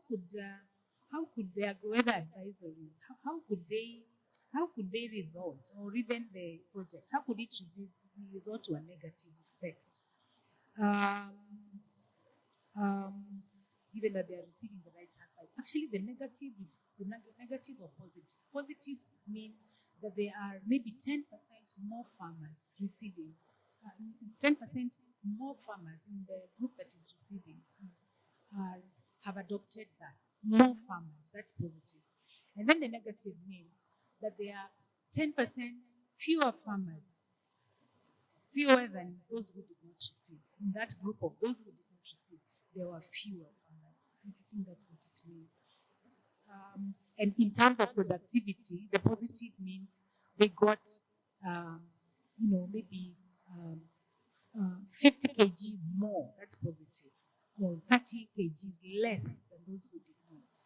could the agro-weather advisories, how could they result, or even the project, how could it result to a negative effect? Given that they are receiving the right advice. Actually, the negative or positive. Positive means that there are maybe 10% more farmers receiving, 10% more farmers in the group that is receiving have adopted that. More farmers, that's positive. And then the negative means that there are 10% fewer farmers, fewer than those who did not receive. In that group of those who did not receive, there were fewer farmers. I think that's what it means. And in terms of productivity, the positive means they got, maybe 50 kg more. That's positive. Or 30 kgs less than those who did not.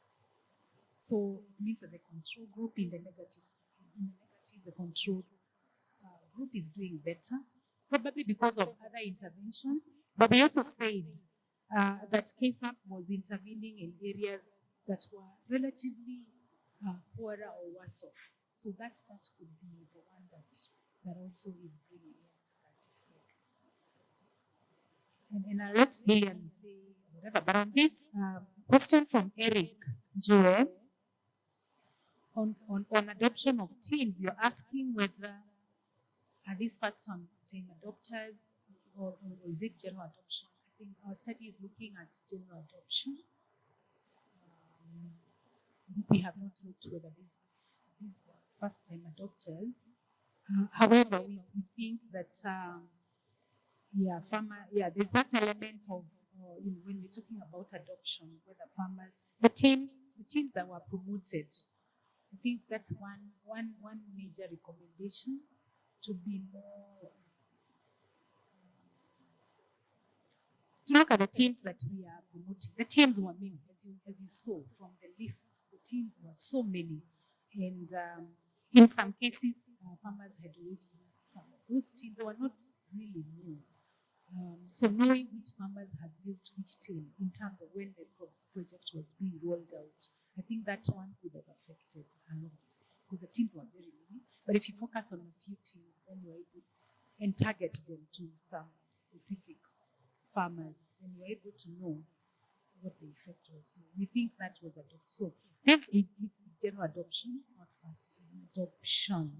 So it means that the control group in the negatives, the control group is doing better, probably because of other interventions. But they also said that KSAP was intervening in areas that were relatively poorer or worse off. So that could be the one that also is bringing in that effect. And I'll let Lillian say whatever. But on this question from Eric Joe, on adoption of teams, you're asking whether are these first-time adopters or is it general adoption? I think our study is looking at general adoption. We have not looked whether these first-time adopters. However, we think that there's that element of when we're talking about adoption, whether farmers, the teams that were promoted. I think that's one major recommendation, to be more to look at the teams that we are promoting. The teams were many, as you saw from the lists. The teams were so many, and in some cases, farmers had already used some of those teams. They were not really new. So knowing which farmers have used which team in terms of when the project was being rolled out, I think that one would have affected a lot, because the teams were very many. But if you focus on a few teams, then you're able and target them to some specific farmers, then you're able to know what the effect was. So we think that was adoption. So this is general adoption, not first-time adoption.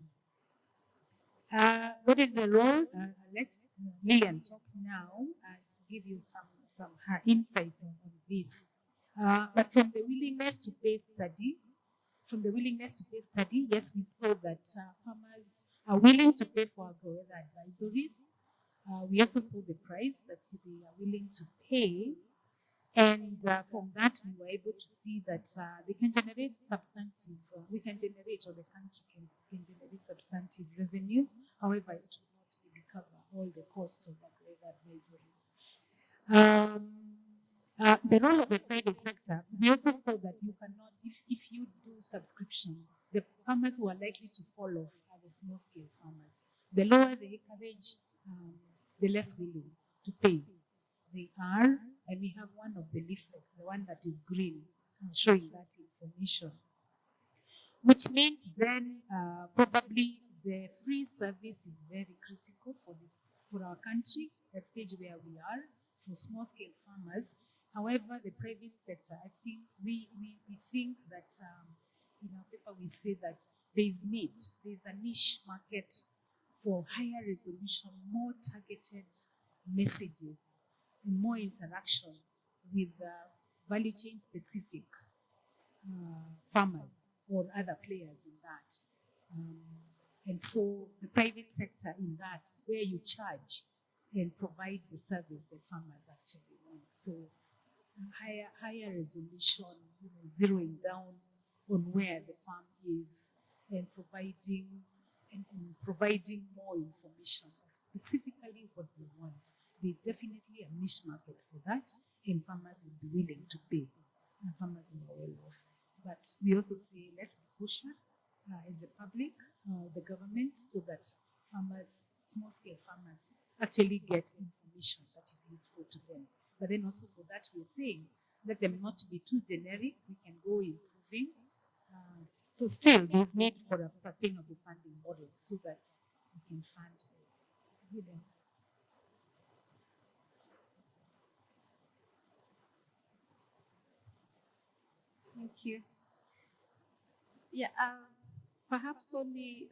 What is the role? Let's Lillian talk now and give you some her insights on this. But from the willingness to pay study, yes, we saw that farmers are willing to pay for agro-weather advisories. We also saw the price that they are willing to pay And from that, we were able to see that they can generate substantive, we can generate, or the country can generate substantive revenues. However, it will not really cover all the cost of agri advisories. The role of the private sector, we also saw that you cannot, if you do subscription, the farmers who are likely to fall off are the small scale farmers. The lower the acreage, the less willing to pay they are. And we have one of the leaflets, the one that is green, showing that information. Which means then probably the free service is very critical for our country, the stage where we are, for small scale farmers. However, the private sector, I think we think that in our paper we say that there is need, there is a niche market for higher resolution, more targeted messages, and more interaction with value chain specific farmers or other players in that. And so the private sector in that, where you charge and provide the service that farmers actually want. So higher resolution, zeroing down on where the farm is and providing more information of specifically what they want. There's definitely a niche market for that, and farmers will be willing to pay, and farmers are well off. But we also say let's be cautious as a public, the government, so that farmers, small-scale farmers, actually get information that is useful to them. But then also for that, we're saying let them not be too generic. We can go improving. So still, there's need for a sustainable funding model so that we can fund this. Thank you. Yeah, perhaps only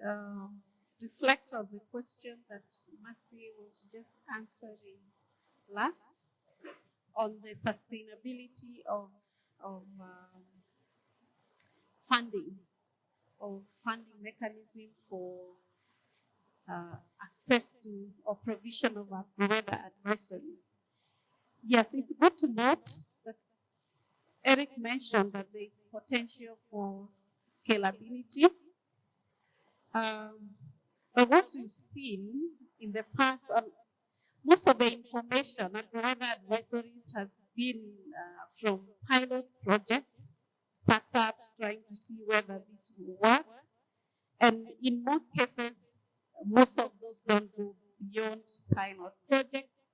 reflect on the question that Mercy was just answering last on the sustainability of funding mechanism for access to or provision of weather advisories. Yes, it's good to note that Eric mentioned that there is potential for scalability. But what we've seen in the past, most of the information on weather advisories has been from pilot projects, startups trying to see whether this will work. And in most cases, most of those don't go beyond pilot projects.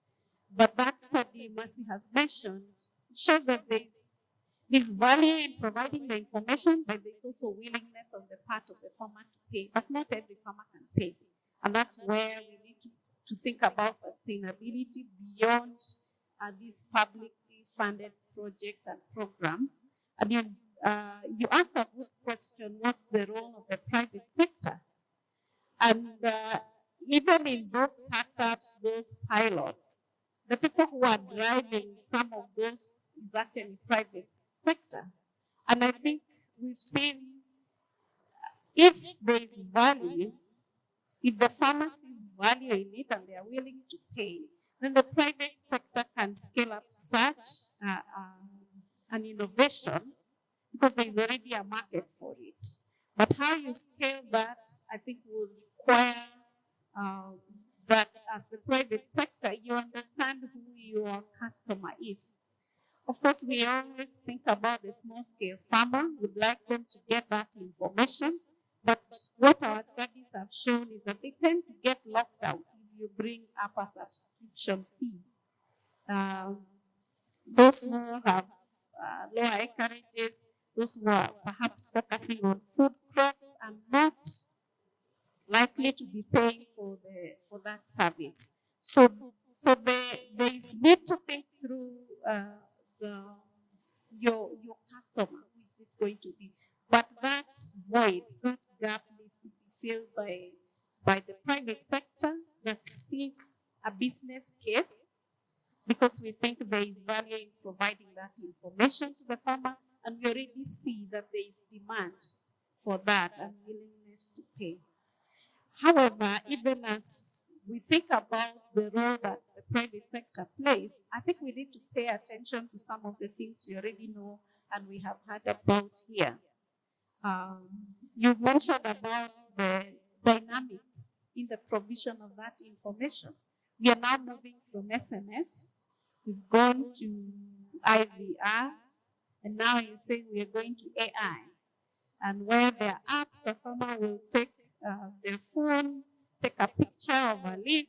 But that study Mercy has mentioned shows that there's value in providing the information, but there's also willingness on the part of the farmer to pay. But not every farmer can pay. And that's where we need to think about sustainability beyond these publicly funded projects and programs. And you asked a good question, what's the role of the private sector? And even in those startups, those pilots, the people who are driving some of those is actually private sector. And I think we've seen if there is value, if the farmer sees value in it and they are willing to pay, then the private sector can scale up such an innovation because there is already a market for it. But how you scale that, I think, will require that as the private sector, you understand who your customer is. Of course, we always think about the small-scale farmer. We'd like them to get that information. But what our studies have shown is that they tend to get locked out if you bring up a subscription fee. Those who have lower acreages, those who are perhaps focusing on food crops are not likely to be paying for that service. So there is need to think through your customer, who is it going to be? But that void, that gap needs to be filled by the private sector that sees a business case, because we think there is value in providing that information to the farmer, and we already see that there is demand for that and willingness to pay. However, even as we think about the role that the private sector plays, I think we need to pay attention to some of the things we already know and we have heard about here. You mentioned about the dynamics in the provision of that information. We are now moving from SMS, we've gone to IVR, and now you say we are going to AI. And where there are apps, a farmer will take their phone, take a picture of a leaf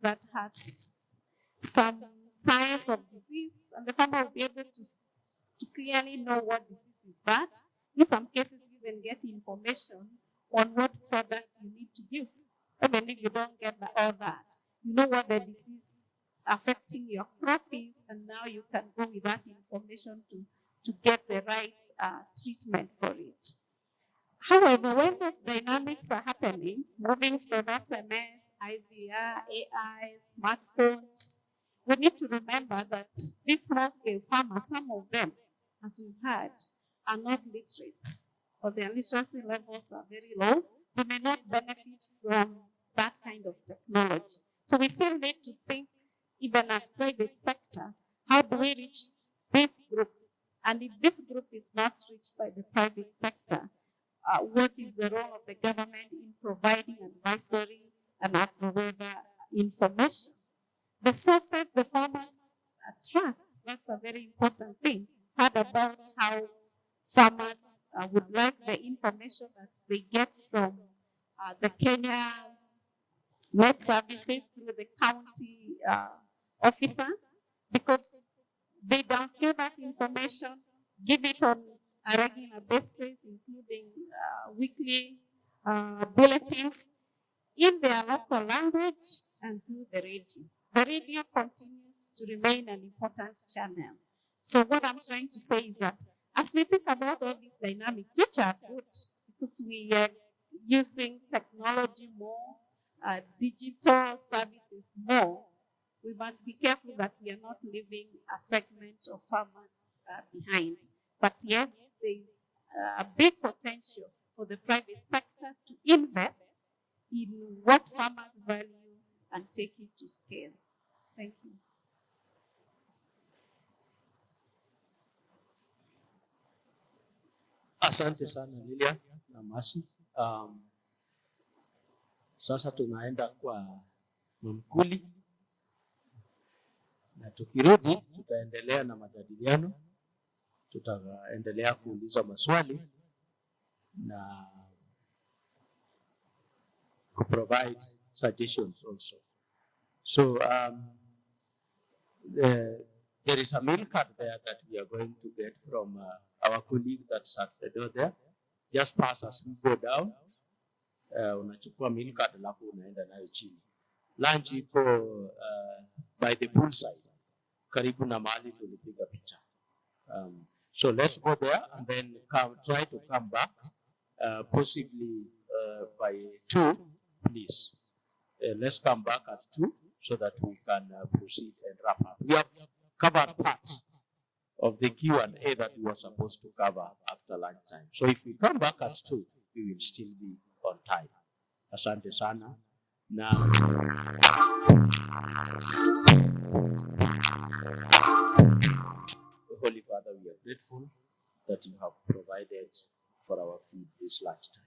that has some signs of disease, and the farmer will be able to clearly know what disease is that. In some cases, you even get information on what product you need to use. Even if you don't get all that, you know what the disease affecting your crop is, and now you can go with that information to get the right treatment for it. However, when those dynamics are happening, moving from SMS, IVR, AI, smartphones, we need to remember that these small-scale farmers, some of them, as we've heard, are not literate, or their literacy levels are very low. They may not benefit from that kind of technology. So we still need to think, even as private sector, how do we reach this group? And if this group is not reached by the private sector, what is the role of the government in providing advisory and agro-weather information? The sources the farmers trust, that's a very important thing. Heard about how farmers would like the information that they get from the Kenya Met Services through the county officers, because they download that information, give it on a regular basis, including weekly bulletins in their local language and through the radio. The radio continues to remain an important channel. So what I'm trying to say is that as we think about all these dynamics, which are good because we are using technology more, digital services more, we must be careful that we are not leaving a segment of farmers behind. But yes, there is a big potential for the private sector to invest in what farmers value and take it to scale. Thank you. Asante sana Lilia na Masi. Sasa tunaenda kwa Mkuli na tukirudi tutaendelea na majadiliano, tutaendelea kuuliza maswali na provide suggestions also. So there is a mail card there that we are going to get from our colleague that's at the door there. Just pass as we go down. Unachukua mail card alafu unaenda nayo chini. Lunch iko by the poolside, karibu na mahali tulipiga picha. So let's go there and then try to come back, possibly by 2, please. Let's come back at 2 so that we can proceed and wrap up. We have covered part of the Q&A that we were supposed to cover after lunchtime. So if we come back at 2, we will still be on time. Asante sana. Now, Holy Father, we are grateful that you have provided for our food this lunchtime.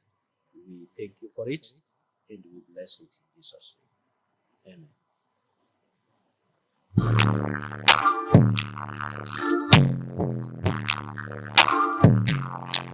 We thank you for it and we bless it in Jesus' name. Amen.